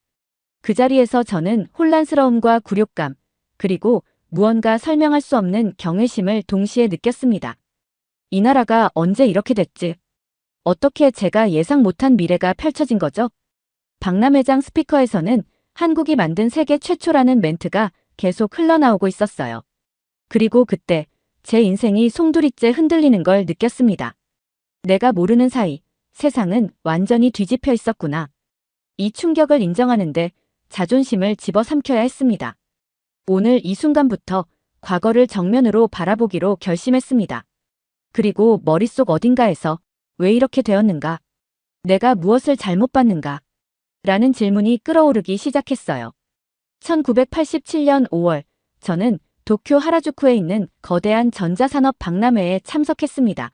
그 자리에서 저는 혼란스러움과 굴욕감, 그리고 무언가 설명할 수 없는 경외심을 동시에 느꼈습니다. 이 나라가 언제 이렇게 됐지? 어떻게 제가 예상 못한 미래가 펼쳐진 거죠? 박람회장 스피커에서는 한국이 만든 세계 최초라는 멘트가 계속 흘러나오고 있었어요. 그리고 그때 제 인생이 송두리째 흔들리는 걸 느꼈습니다. 내가 모르는 사이 세상은 완전히 뒤집혀 있었구나. 이 충격을 인정하는데 자존심을 집어삼켜야 했습니다. 오늘 이 순간부터 과거를 정면으로 바라보기로 결심했습니다. 그리고 머릿속 어딘가에서 왜 이렇게 되었는가? 내가 무엇을 잘못 봤는가? 라는 질문이 끌어오르기 시작했어요. 1987년 5월, 저는 도쿄 하라주쿠에 있는 거대한 전자산업 박람회에 참석했습니다.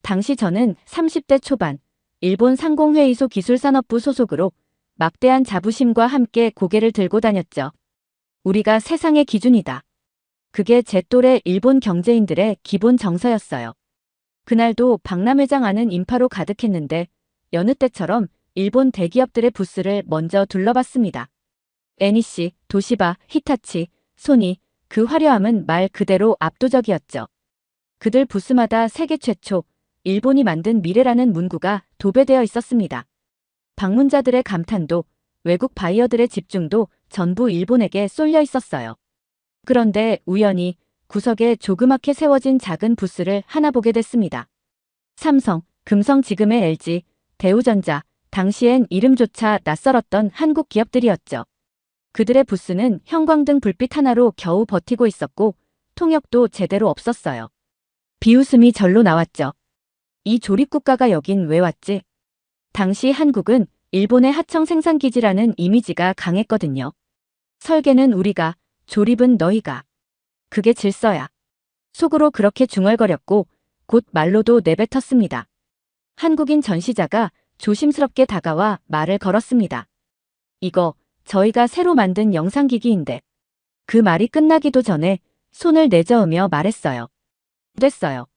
당시 저는 30대 초반, 일본 상공회의소 기술산업부 소속으로 막대한 자부심과 함께 고개를 들고 다녔죠. 우리가 세상의 기준이다. 그게 제 또래 일본 경제인들의 기본 정서였어요. 그날도 박람회장 안은 인파로 가득했는데 여느 때처럼 일본 대기업들의 부스를 먼저 둘러봤습니다. NEC, 도시바, 히타치, 소니, 그 화려함은 말 그대로 압도적이었죠. 그들 부스마다 세계 최초, 일본이 만든 미래라는 문구가 도배되어 있었습니다. 방문자들의 감탄도, 외국 바이어들의 집중도 전부 일본에게 쏠려 있었어요. 그런데 우연히 구석에 조그맣게 세워진 작은 부스를 하나 보게 됐습니다. 삼성, 금성, 지금의 LG, 대우전자, 당시엔 이름조차 낯설었던 한국 기업들이었죠. 그들의 부스는 형광등 불빛 하나로 겨우 버티고 있었고 통역도 제대로 없었어요. 비웃음이 절로 나왔죠. 이 조립국가가 여긴 왜 왔지? 당시 한국은 일본의 하청 생산기지라는 이미지가 강했거든요. 설계는 우리가, 조립은 너희가. 그게 질서야. 속으로 그렇게 중얼거렸고 곧 말로도 내뱉었습니다. 한국인 전시자가 조심스럽게 다가와 말을 걸었습니다. 이거 저희가 새로 만든 영상기기인데. 그 말이 끝나기도 전에 손을 내저으며 말했어요. 됐어요.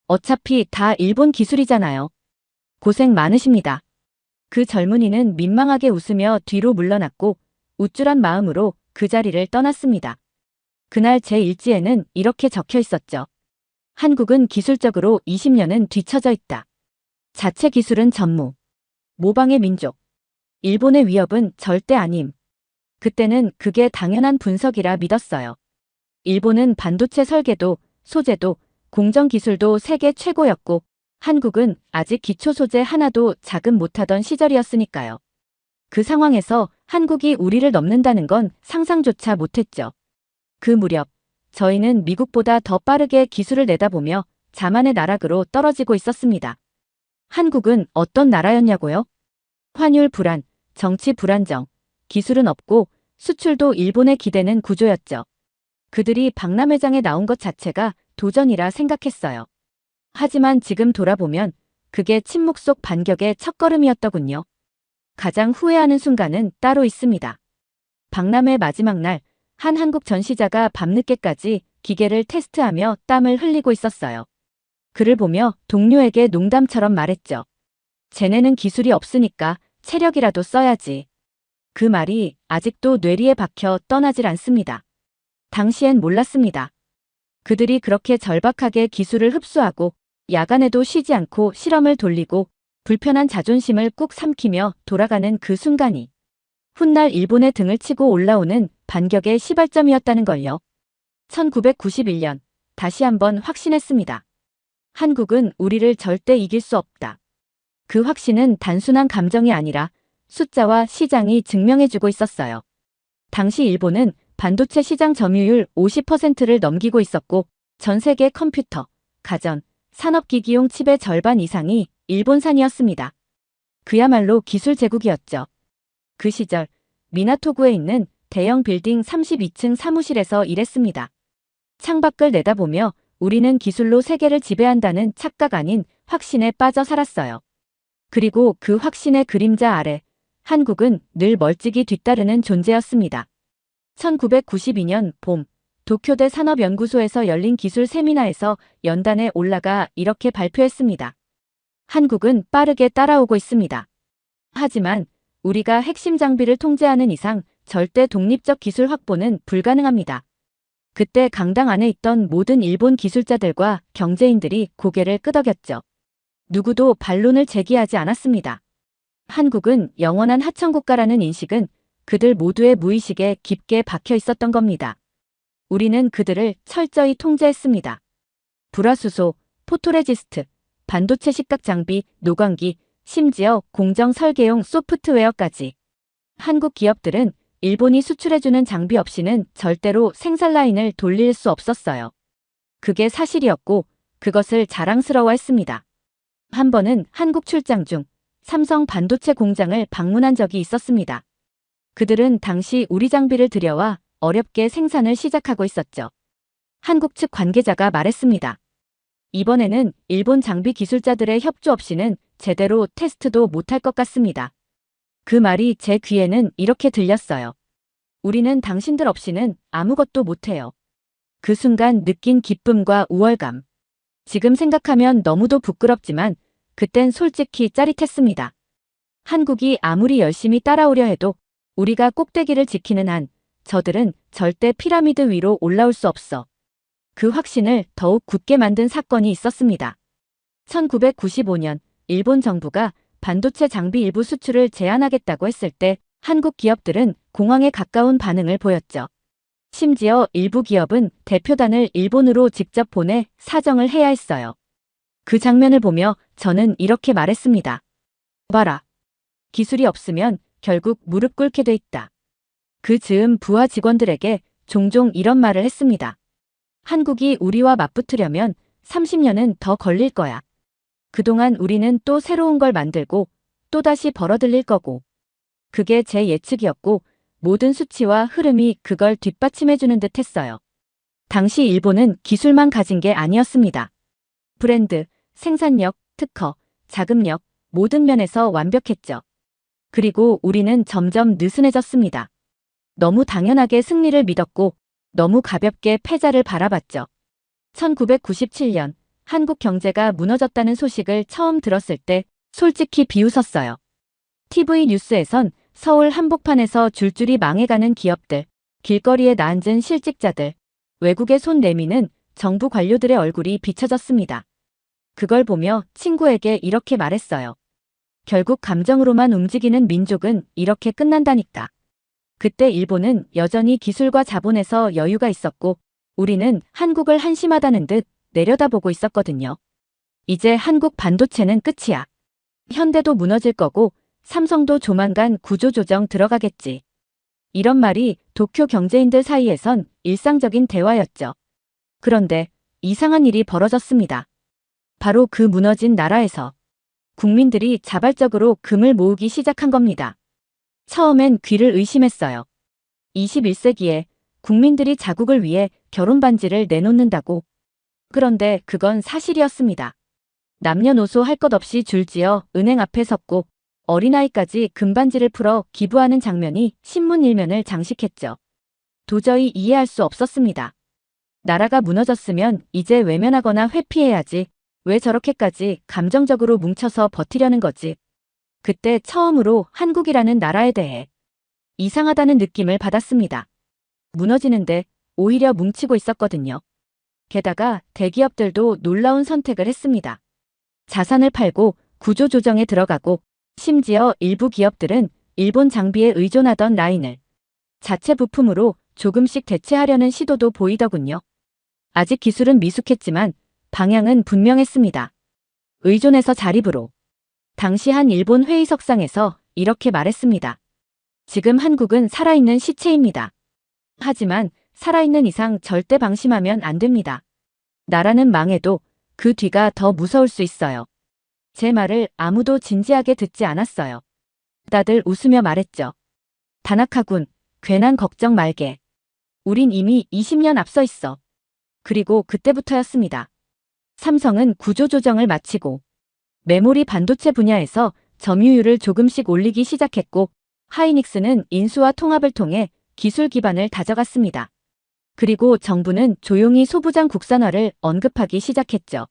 어차피 다 일본 기술이잖아요. 고생 많으십니다. 그 젊은이는 민망하게 웃으며 뒤로 물러났고 우쭐한 마음으로 그 자리를 떠났습니다. 그날 제 일지에는 이렇게 적혀 있었죠. 한국은 기술적으로 20년은 뒤처져 있다. 자체 기술은 전무. 모방의 민족. 일본의 위협은 절대 아님. 그때는 그게 당연한 분석이라 믿었어요. 일본은 반도체 설계도, 소재도, 공정기술도 세계 최고였고 한국은 아직 기초 소재 하나도 자금 못하던 시절이었으니까요. 그 상황에서 한국이 우리를 넘는다는 건 상상조차 못했죠. 그 무렵 저희는 미국보다 더 빠르게 기술을 내다보며 자만의 나락으로 떨어지고 있었습니다. 한국은 어떤 나라였냐고요? 환율 불안, 정치 불안정, 기술은 없고 수출도 일본에 기대는 구조였죠. 그들이 박람회장에 나온 것 자체가 도전이라 생각했어요. 하지만 지금 돌아보면 그게 침묵 속 반격의 첫걸음이었더군요. 가장 후회하는 순간은 따로 있습니다. 박람회 마지막 날, 한 한국 전시자가 밤늦게까지 기계를 테스트하며 땀을 흘리고 있었어요. 그를 보며 동료에게 농담처럼 말했죠. 쟤네는 기술이 없으니까 체력이라도 써야지. 그 말이 아직도 뇌리에 박혀 떠나질 않습니다. 당시엔 몰랐습니다. 그들이 그렇게 절박하게 기술을 흡수하고 야간에도 쉬지 않고 실험을 돌리고 불편한 자존심을 꾹 삼키며 돌아가는 그 순간이 훗날 일본의 등을 치고 올라오는 반격의 시발점이었다는 걸요. 1991년 다시 한번 확신했습니다. 한국은 우리를 절대 이길 수 없다. 그 확신은 단순한 감정이 아니라 숫자와 시장이 증명해주고 있었어요. 당시 일본은 반도체 시장 점유율 50%를 넘기고 있었고 전 세계 컴퓨터, 가전, 산업기기용 칩의 절반 이상이 일본산이었습니다. 그야말로 기술 제국이었죠. 그 시절 미나토구에 있는 대형 빌딩 32층 사무실에서 일했습니다. 창밖을 내다보며 우리는 기술로 세계를 지배한다는 착각 아닌 확신에 빠져 살았어요. 그리고 그 확신의 그림자 아래 한국은 늘 멀찍이 뒤따르는 존재였습니다. 1992년 봄 도쿄대 산업연구소에서 열린 기술 세미나에서 연단에 올라가 이렇게 발표했습니다. 한국은 빠르게 따라오고 있습니다. 하지만 우리가 핵심 장비를 통제하는 이상 절대 독립적 기술 확보는 불가능합니다. 그때 강당 안에 있던 모든 일본 기술자들과 경제인들이 고개를 끄덕였죠. 누구도 반론을 제기하지 않았습니다. 한국은 영원한 하청국가라는 인식은 그들 모두의 무의식에 깊게 박혀 있었던 겁니다. 우리는 그들을 철저히 통제했습니다. 불화수소, 포토레지스트, 반도체 식각 장비, 노광기, 심지어 공정 설계용 소프트웨어까지. 한국 기업들은 일본이 수출해주는 장비 없이는 절대로 생산 라인을 돌릴 수 없었어요. 그게 사실이었고 그것을 자랑스러워했습니다. 한 번은 한국 출장 중 삼성 반도체 공장을 방문한 적이 있었습니다. 그들은 당시 우리 장비를 들여와 어렵게 생산을 시작하고 있었죠. 한국 측 관계자가 말했습니다. 이번에는 일본 장비 기술자들의 협조 없이는 제대로 테스트도 못할 것 같습니다. 그 말이 제 귀에는 이렇게 들렸어요. 우리는 당신들 없이는 아무것도 못해요. 그 순간 느낀 기쁨과 우월감. 지금 생각하면 너무도 부끄럽지만 그땐 솔직히 짜릿했습니다. 한국이 아무리 열심히 따라오려 해도 우리가 꼭대기를 지키는 한 저들은 절대 피라미드 위로 올라올 수 없어. 그 확신을 더욱 굳게 만든 사건이 있었습니다. 1995년 일본 정부가 반도체 장비 일부 수출을 제한하겠다고 했을 때 한국 기업들은 공황에 가까운 반응을 보였죠. 심지어 일부 기업은 대표단을 일본으로 직접 보내 사정을 해야 했어요. 그 장면을 보며 저는 이렇게 말했습니다. 봐라. 기술이 없으면 결국 무릎 꿇게 돼 있다. 그 즈음 부하 직원들에게 종종 이런 말을 했습니다. 한국이 우리와 맞붙으려면 30년은 더 걸릴 거야. 그동안 우리는 또 새로운 걸 만들고 또다시 벌어들일 거고. 그게 제 예측이었고 모든 수치와 흐름이 그걸 뒷받침해주는 듯 했어요. 당시 일본은 기술만 가진 게 아니었습니다. 브랜드, 생산력, 특허, 자금력, 모든 면에서 완벽했죠. 그리고 우리는 점점 느슨해졌습니다. 너무 당연하게 승리를 믿었고 너무 가볍게 패자를 바라봤죠. 1997년 한국 경제가 무너졌다는 소식을 처음 들었을 때 솔직히 비웃었어요. TV 뉴스에선 서울 한복판에서 줄줄이 망해가는 기업들, 길거리에 나앉은 실직자들, 외국에 손 내미는 정부 관료들의 얼굴이 비춰졌습니다. 그걸 보며 친구에게 이렇게 말했어요. 결국 감정으로만 움직이는 민족은 이렇게 끝난다니까. 그때 일본은 여전히 기술과 자본에서 여유가 있었고 우리는 한국을 한심하다는 듯 내려다보고 있었거든요. 이제 한국 반도체는 끝이야. 현대도 무너질 거고 삼성도 조만간 구조조정 들어가겠지. 이런 말이 도쿄 경제인들 사이에선 일상적인 대화였죠. 그런데 이상한 일이 벌어졌습니다. 바로 그 무너진 나라에서 국민들이 자발적으로 금을 모으기 시작한 겁니다. 처음엔 귀를 의심했어요. 21세기에 국민들이 자국을 위해 결혼 반지를 내놓는다고. 그런데 그건 사실이었습니다. 남녀노소 할 것 없이 줄지어 은행 앞에 섰고 어린아이까지 금반지를 풀어 기부하는 장면이 신문 일면을 장식했죠. 도저히 이해할 수 없었습니다. 나라가 무너졌으면 이제 외면하거나 회피해야지. 왜 저렇게까지 감정적으로 뭉쳐서 버티려는 거지? 그때 처음으로 한국이라는 나라에 대해 이상하다는 느낌을 받았습니다. 무너지는데 오히려 뭉치고 있었거든요. 게다가 대기업들도 놀라운 선택을 했습니다. 자산을 팔고 구조조정에 들어가고 심지어 일부 기업들은 일본 장비에 의존하던 라인을 자체 부품으로 조금씩 대체하려는 시도도 보이더군요. 아직 기술은 미숙했지만 방향은 분명했습니다. 의존해서 자립으로. 당시 한 일본 회의석상에서 이렇게 말했습니다. 지금 한국은 살아있는 시체입니다. 하지만 살아있는 이상 절대 방심하면 안 됩니다. 나라는 망해도 그 뒤가 더 무서울 수 있어요. 제 말을 아무도 진지하게 듣지 않았어요. 다들 웃으며 말했죠. 다나카군, 괜한 걱정 말게. 우린 이미 20년 앞서 있어. 그리고 그때부터였습니다. 삼성은 구조조정을 마치고 메모리 반도체 분야에서 점유율을 조금씩 올리기 시작했고 하이닉스는 인수와 통합을 통해 기술 기반을 다져갔습니다. 그리고 정부는 조용히 소부장 국산화를 언급하기 시작했죠.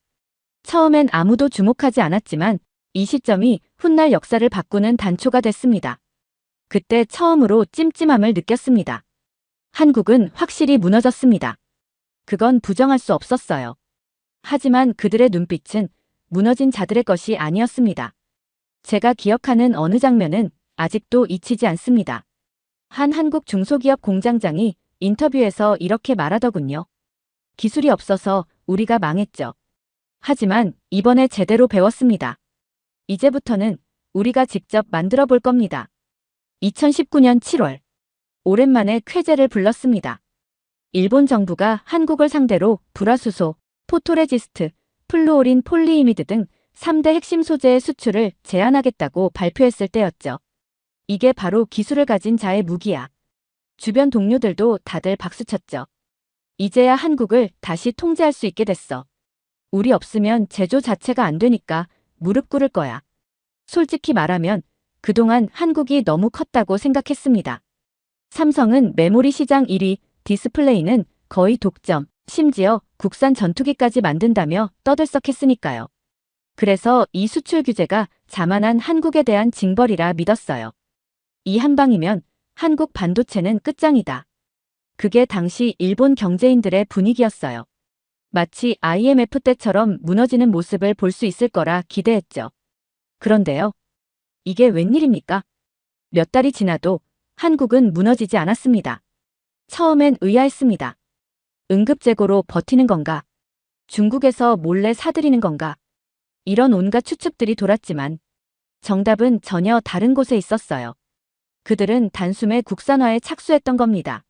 처음엔 아무도 주목하지 않았지만 이 시점이 훗날 역사를 바꾸는 단초가 됐습니다. 그때 처음으로 찜찜함을 느꼈습니다. 한국은 확실히 무너졌습니다. 그건 부정할 수 없었어요. 하지만 그들의 눈빛은 무너진 자들의 것이 아니었습니다. 제가 기억하는 어느 장면은 아직도 잊히지 않습니다. 한 한국 중소기업 공장장이 인터뷰에서 이렇게 말하더군요. 기술이 없어서 우리가 망했죠. 하지만 이번에 제대로 배웠습니다. 이제부터는 우리가 직접 만들어 볼 겁니다. 2019년 7월, 오랜만에 쾌재를 불렀습니다. 일본 정부가 한국을 상대로 불화수소, 포토레지스트, 플루오린 폴리이미드 등 3대 핵심 소재의 수출을 제한하겠다고 발표했을 때였죠. 이게 바로 기술을 가진 자의 무기야. 주변 동료들도 다들 박수쳤죠. 이제야 한국을 다시 통제할 수 있게 됐어. 우리 없으면 제조 자체가 안 되니까 무릎 꿇을 거야. 솔직히 말하면 그동안 한국이 너무 컸다고 생각했습니다. 삼성은 메모리 시장 1위, 디스플레이는 거의 독점, 심지어 국산 전투기까지 만든다며 떠들썩했으니까요. 그래서 이 수출 규제가 자만한 한국에 대한 징벌이라 믿었어요. 이 한 방이면 한국 반도체는 끝장이다. 그게 당시 일본 경제인들의 분위기였어요. 마치 IMF 때처럼 무너지는 모습을 볼 수 있을 거라 기대했죠. 그런데요. 이게 웬일입니까? 몇 달이 지나도 한국은 무너지지 않았습니다. 처음엔 의아했습니다. 응급재고로 버티는 건가? 중국에서 몰래 사들이는 건가? 이런 온갖 추측들이 돌았지만 정답은 전혀 다른 곳에 있었어요. 그들은 단숨에 국산화에 착수했던 겁니다.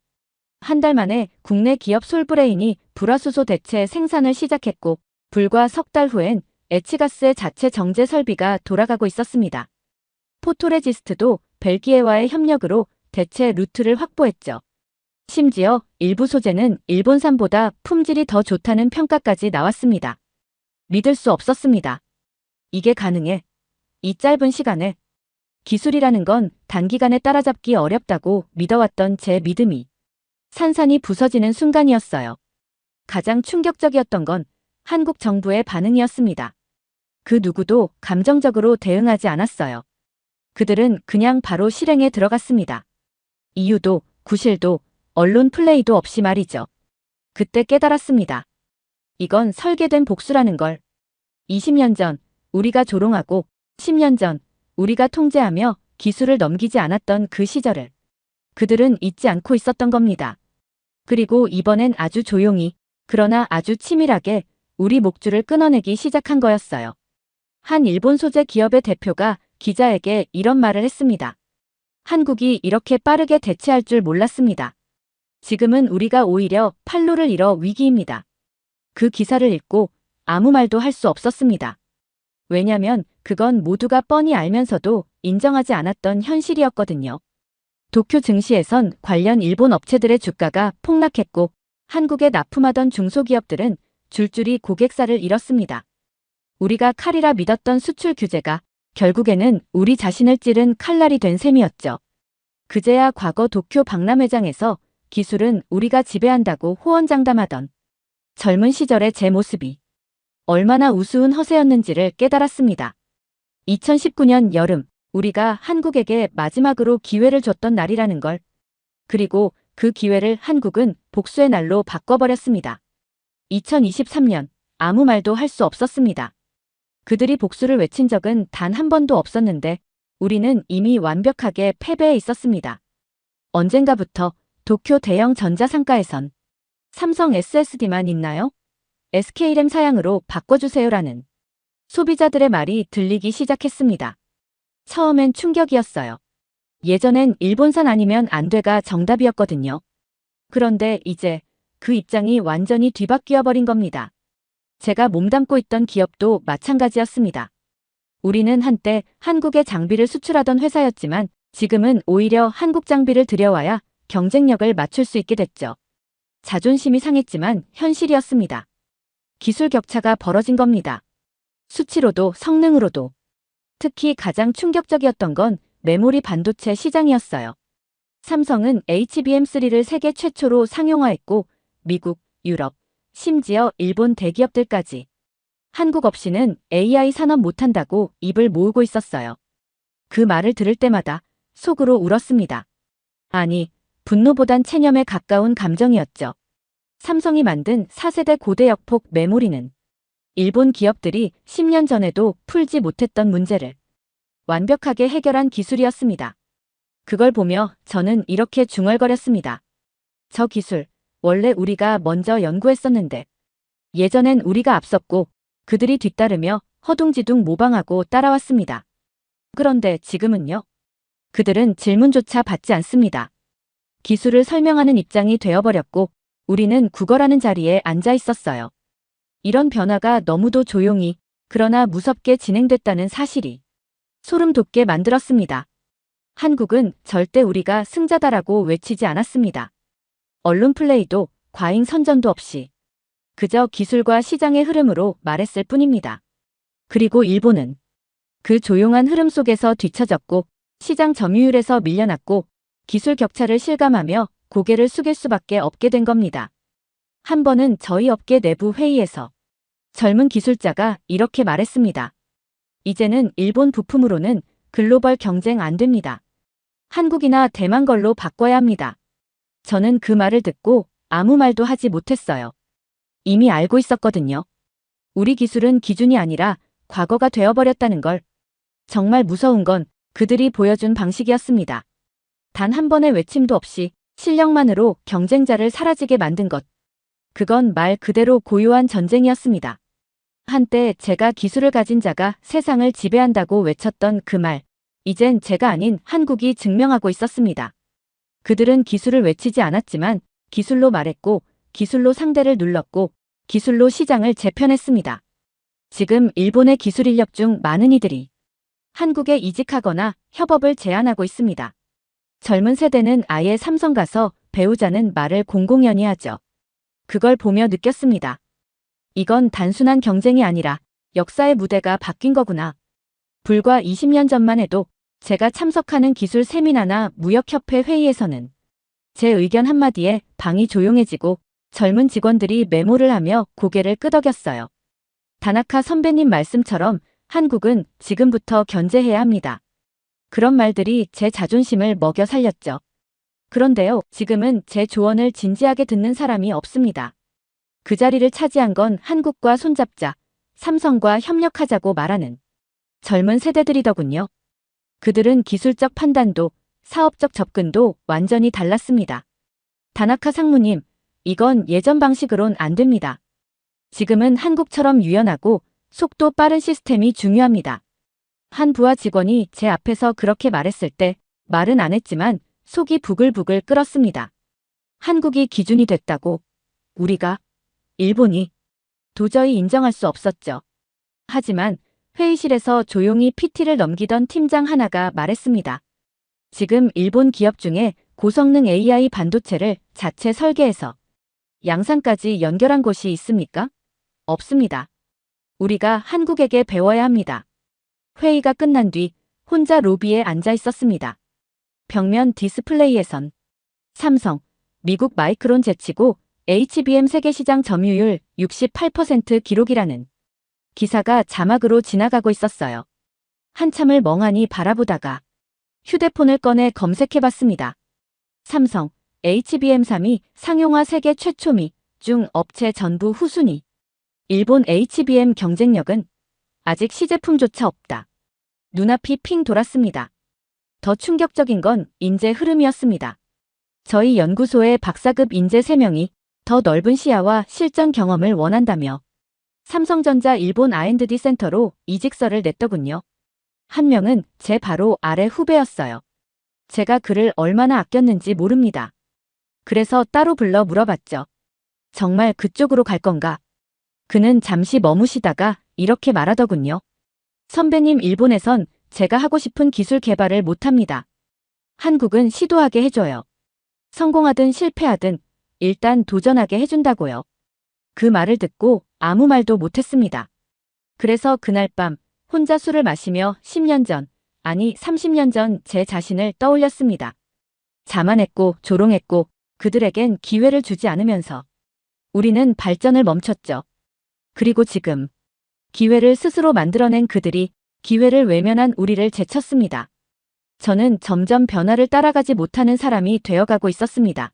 한 달 만에 국내 기업 솔브레인이 불화수소 대체 생산을 시작했고 불과 석 달 후엔 에치가스의 자체 정제 설비가 돌아가고 있었습니다. 포토레지스트도 벨기에와의 협력으로 대체 루트를 확보했죠. 심지어 일부 소재는 일본산보다 품질이 더 좋다는 평가까지 나왔습니다. 믿을 수 없었습니다. 이게 가능해? 이 짧은 시간에? 기술이라는 건 단기간에 따라잡기 어렵다고 믿어왔던 제 믿음이 산산이 부서지는 순간이었어요. 가장 충격적이었던 건 한국 정부의 반응이었습니다. 그 누구도 감정적으로 대응하지 않았어요. 그들은 그냥 바로 실행에 들어갔습니다. 이유도, 구실도, 언론 플레이도 없이 말이죠. 그때 깨달았습니다. 이건 설계된 복수라는 걸. 20년 전 우리가 조롱하고 10년 전 우리가 통제하며 기술을 넘기지 않았던 그 시절을 그들은 잊지 않고 있었던 겁니다. 그리고 이번엔 아주 조용히, 그러나 아주 치밀하게 우리 목줄을 끊어내기 시작한 거였어요. 한 일본 소재 기업의 대표가 기자에게 이런 말을 했습니다. 한국이 이렇게 빠르게 대체할 줄 몰랐습니다. 지금은 우리가 오히려 판로를 잃어 위기입니다. 그 기사를 읽고 아무 말도 할 수 없었습니다. 왜냐면 그건 모두가 뻔히 알면서도 인정하지 않았던 현실이었거든요. 도쿄 증시에선 관련 일본 업체들의 주가가 폭락했고 한국에 납품하던 중소기업들은 줄줄이 고객사를 잃었습니다. 우리가 칼이라 믿었던 수출 규제가 결국에는 우리 자신을 찌른 칼날이 된 셈이었죠. 그제야 과거 도쿄 박람회장에서 기술은 우리가 지배한다고 호언장담하던 젊은 시절의 제 모습이 얼마나 우스운 허세였는지를 깨달았습니다. 2019년 여름, 우리가 한국에게 마지막으로 기회를 줬던 날이라는 걸. 그리고 그 기회를 한국은 복수의 날로 바꿔버렸습니다. 2023년, 아무 말도 할 수 없었습니다. 그들이 복수를 외친 적은 단 한 번도 없었는데 우리는 이미 완벽하게 패배해 있었습니다. 언젠가부터 도쿄 대형 전자상가에선 삼성 SSD만 있나요? SK램 사양으로 바꿔주세요라는 소비자들의 말이 들리기 시작했습니다. 처음엔 충격이었어요. 예전엔 일본산 아니면 안 돼가 정답이었거든요. 그런데 이제 그 입장이 완전히 뒤바뀌어 버린 겁니다. 제가 몸담고 있던 기업도 마찬가지였습니다. 우리는 한때 한국의 장비를 수출하던 회사였지만 지금은 오히려 한국 장비를 들여와야 경쟁력을 맞출 수 있게 됐죠. 자존심이 상했지만 현실이었습니다. 기술 격차가 벌어진 겁니다. 수치로도 성능으로도. 특히 가장 충격적이었던 건 메모리 반도체 시장이었어요. 삼성은 HBM3를 세계 최초로 상용화했고 미국, 유럽, 심지어 일본 대기업들까지 한국 없이는 AI 산업 못한다고 입을 모으고 있었어요. 그 말을 들을 때마다 속으로 울었습니다. 아니, 분노보단 체념에 가까운 감정이었죠. 삼성이 만든 4세대 고대 역폭 메모리는 일본 기업들이 10년 전에도 풀지 못했던 문제를 완벽하게 해결한 기술이었습니다. 그걸 보며 저는 이렇게 중얼거렸습니다. 저 기술, 원래 우리가 먼저 연구했었는데 예전엔 우리가 앞섰고 그들이 뒤따르며 허둥지둥 모방하고 따라왔습니다. 그런데 지금은요? 그들은 질문조차 받지 않습니다. 기술을 설명하는 입장이 되어버렸고 우리는 구걸하는 자리에 앉아 있었어요. 이런 변화가 너무도 조용히 그러나 무섭게 진행됐다는 사실이 소름 돋게 만들었습니다. 한국은 절대 우리가 승자다라고 외치지 않았습니다. 언론 플레이도 과잉 선전도 없이 그저 기술과 시장의 흐름으로 말했을 뿐입니다. 그리고 일본은 그 조용한 흐름 속에서 뒤처졌고 시장 점유율에서 밀려났고 기술 격차를 실감하며 고개를 숙일 수밖에 없게 된 겁니다. 한 번은 저희 업계 내부 회의에서 젊은 기술자가 이렇게 말했습니다. 이제는 일본 부품으로는 글로벌 경쟁 안 됩니다. 한국이나 대만 걸로 바꿔야 합니다. 저는 그 말을 듣고 아무 말도 하지 못했어요. 이미 알고 있었거든요. 우리 기술은 기준이 아니라 과거가 되어버렸다는 걸. 정말 무서운 건 그들이 보여준 방식이었습니다. 단 한 번의 외침도 없이 실력만으로 경쟁자를 사라지게 만든 것. 그건 말 그대로 고유한 전쟁이었습니다. 한때 제가 기술을 가진 자가 세상을 지배한다고 외쳤던 그 말. 이젠 제가 아닌 한국이 증명하고 있었습니다. 그들은 기술을 외치지 않았지만 기술로 말했고 기술로 상대를 눌렀고 기술로 시장을 재편했습니다. 지금 일본의 기술 인력 중 많은 이들이 한국에 이직하거나 협업을 제안하고 있습니다. 젊은 세대는 아예 삼성 가서 배우자는 말을 공공연히 하죠. 그걸 보며 느꼈습니다. 이건 단순한 경쟁이 아니라 역사의 무대가 바뀐 거구나. 불과 20년 전만 해도 제가 참석하는 기술 세미나나 무역협회 회의에서는 제 의견 한마디에 방이 조용해지고 젊은 직원들이 메모를 하며 고개를 끄덕였어요. 다나카 선배님 말씀처럼 한국은 지금부터 견제해야 합니다. 그런 말들이 제 자존심을 먹여 살렸죠. 그런데요, 지금은 제 조언을 진지하게 듣는 사람이 없습니다. 그 자리를 차지한 건 한국과 손잡자, 삼성과 협력하자고 말하는 젊은 세대들이더군요. 그들은 기술적 판단도 사업적 접근도 완전히 달랐습니다. 다나카 상무님, 이건 예전 방식으론 안 됩니다. 지금은 한국처럼 유연하고 속도 빠른 시스템이 중요합니다. 한 부하 직원이 제 앞에서 그렇게 말했을 때 말은 안 했지만 속이 부글부글 끓었습니다. 한국이 기준이 됐다고 우리가, 일본이 도저히 인정할 수 없었죠. 하지만 회의실에서 조용히 PT를 넘기던 팀장 하나가 말했습니다. 지금 일본 기업 중에 고성능 AI 반도체를 자체 설계해서 양산까지 연결한 곳이 있습니까? 없습니다. 우리가 한국에게 배워야 합니다. 회의가 끝난 뒤 혼자 로비에 앉아 있었습니다. 벽면 디스플레이에선 삼성, 미국 마이크론 제치고 HBM 세계시장 점유율 68% 기록이라는 기사가 자막으로 지나가고 있었어요. 한참을 멍하니 바라보다가 휴대폰을 꺼내 검색해봤습니다. 삼성, HBM3이 상용화 세계 최초 미 중 업체 전부 후순위. 일본 HBM 경쟁력은 아직 시제품조차 없다. 눈앞이 핑 돌았습니다. 더 충격적인 건 인재 흐름이었습니다. 저희 연구소의 박사급 인재 3명이 더 넓은 시야와 실전 경험을 원한다며 삼성전자 일본 R&D 센터로 이직서를 냈더군요. 한 명은 제 바로 아래 후배였어요. 제가 그를 얼마나 아꼈는지 모릅니다. 그래서 따로 불러 물어봤죠. 정말 그쪽으로 갈 건가? 그는 잠시 머무시다가 이렇게 말하더군요. 선배님, 일본에선 제가 하고 싶은 기술 개발을 못합니다. 한국은 시도하게 해줘요. 성공하든 실패하든 일단 도전하게 해준다고요. 그 말을 듣고 아무 말도 못했습니다. 그래서 그날 밤 혼자 술을 마시며 10년 전, 아니 30년 전 제 자신을 떠올렸습니다. 자만했고 조롱했고 그들에겐 기회를 주지 않으면서 우리는 발전을 멈췄죠. 그리고 지금 기회를 스스로 만들어낸 그들이 기회를 외면한 우리를 제쳤습니다. 저는 점점 변화를 따라가지 못하는 사람이 되어가고 있었습니다.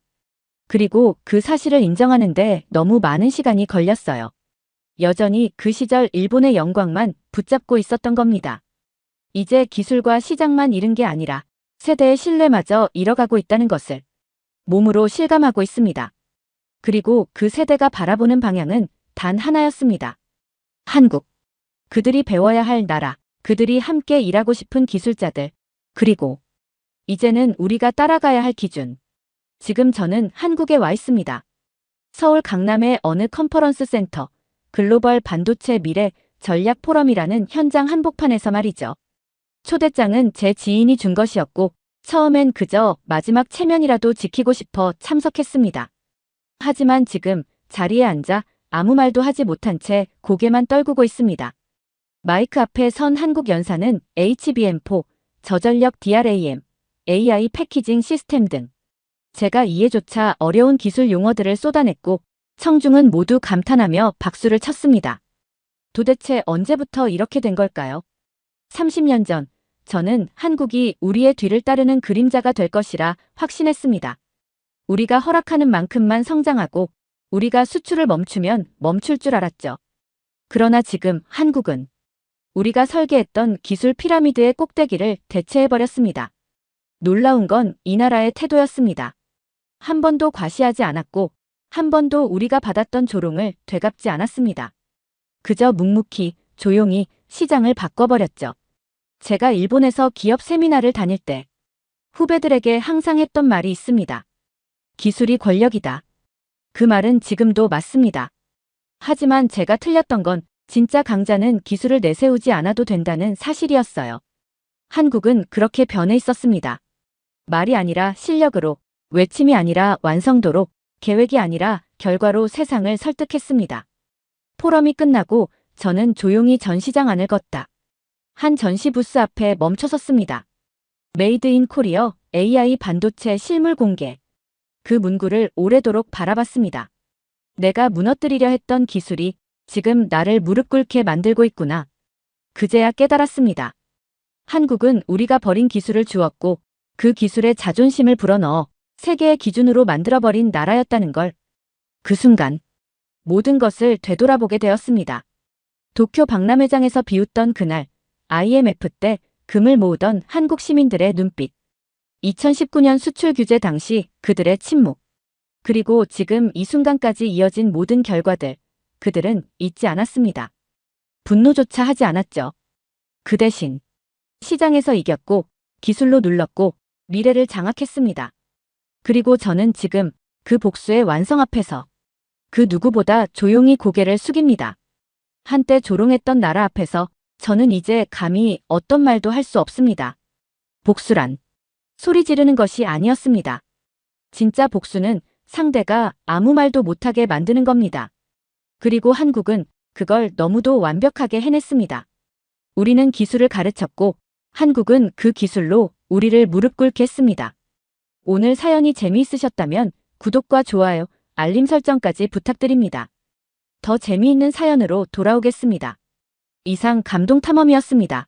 그리고 그 사실을 인정하는데 너무 많은 시간이 걸렸어요. 여전히 그 시절 일본의 영광만 붙잡고 있었던 겁니다. 이제 기술과 시장만 잃은 게 아니라 세대의 신뢰마저 잃어가고 있다는 것을 몸으로 실감하고 있습니다. 그리고 그 세대가 바라보는 방향은 단 하나였습니다. 한국. 그들이 배워야 할 나라, 그들이 함께 일하고 싶은 기술자들, 그리고 이제는 우리가 따라가야 할 기준. 지금 저는 한국에 와 있습니다. 서울 강남의 어느 컨퍼런스 센터, 글로벌 반도체 미래 전략 포럼이라는 현장 한복판에서 말이죠. 초대장은 제 지인이 준 것이었고 처음엔 그저 마지막 체면이라도 지키고 싶어 참석했습니다. 하지만 지금 자리에 앉아 아무 말도 하지 못한 채 고개만 떨구고 있습니다. 마이크 앞에 선 한국 연사는 HBM4, 저전력 DRAM, AI 패키징 시스템 등 제가 이해조차 어려운 기술 용어들을 쏟아냈고 청중은 모두 감탄하며 박수를 쳤습니다. 도대체 언제부터 이렇게 된 걸까요? 30년 전 저는 한국이 우리의 뒤를 따르는 그림자가 될 것이라 확신했습니다. 우리가 허락하는 만큼만 성장하고 우리가 수출을 멈추면 멈출 줄 알았죠. 그러나 지금 한국은 우리가 설계했던 기술 피라미드의 꼭대기를 대체해버렸습니다. 놀라운 건 이 나라의 태도였습니다. 한 번도 과시하지 않았고 한 번도 우리가 받았던 조롱을 되갚지 않았습니다. 그저 묵묵히 조용히 시장을 바꿔버렸죠. 제가 일본에서 기업 세미나를 다닐 때 후배들에게 항상 했던 말이 있습니다. 기술이 권력이다. 그 말은 지금도 맞습니다. 하지만 제가 틀렸던 건 진짜 강자는 기술을 내세우지 않아도 된다는 사실이었어요. 한국은 그렇게 변해 있었습니다. 말이 아니라 실력으로, 외침이 아니라 완성도로, 계획이 아니라 결과로 세상을 설득했습니다. 포럼이 끝나고 저는 조용히 전시장 안을 걷다. 한 전시 부스 앞에 멈춰섰습니다. 메이드 인 코리어 AI 반도체 실물 공개. 그 문구를 오래도록 바라봤습니다. 내가 무너뜨리려 했던 기술이 지금 나를 무릎 꿇게 만들고 있구나. 그제야 깨달았습니다. 한국은 우리가 버린 기술을 주었고 그 기술에 자존심을 불어넣어 세계의 기준으로 만들어버린 나라였다는 걸. 그 순간 모든 것을 되돌아보게 되었습니다. 도쿄 박람회장에서 비웃던 그날, IMF 때 금을 모으던 한국 시민들의 눈빛. 2019년 수출 규제 당시 그들의 침묵. 그리고 지금 이 순간까지 이어진 모든 결과들. 그들은 잊지 않았습니다. 분노조차 하지 않았죠. 그 대신 시장에서 이겼고 기술로 눌렀고 미래를 장악했습니다. 그리고 저는 지금 그 복수의 완성 앞에서 그 누구보다 조용히 고개를 숙입니다. 한때 조롱했던 나라 앞에서 저는 이제 감히 어떤 말도 할 수 없습니다. 복수란 소리 지르는 것이 아니었습니다. 진짜 복수는 상대가 아무 말도 못하게 만드는 겁니다. 그리고 한국은 그걸 너무도 완벽하게 해냈습니다. 우리는 기술을 가르쳤고 한국은 그 기술로 우리를 무릎 꿇게 했습니다. 오늘 사연이 재미있으셨다면 구독과 좋아요, 알림 설정까지 부탁드립니다. 더 재미있는 사연으로 돌아오겠습니다. 이상 감동탐험이었습니다.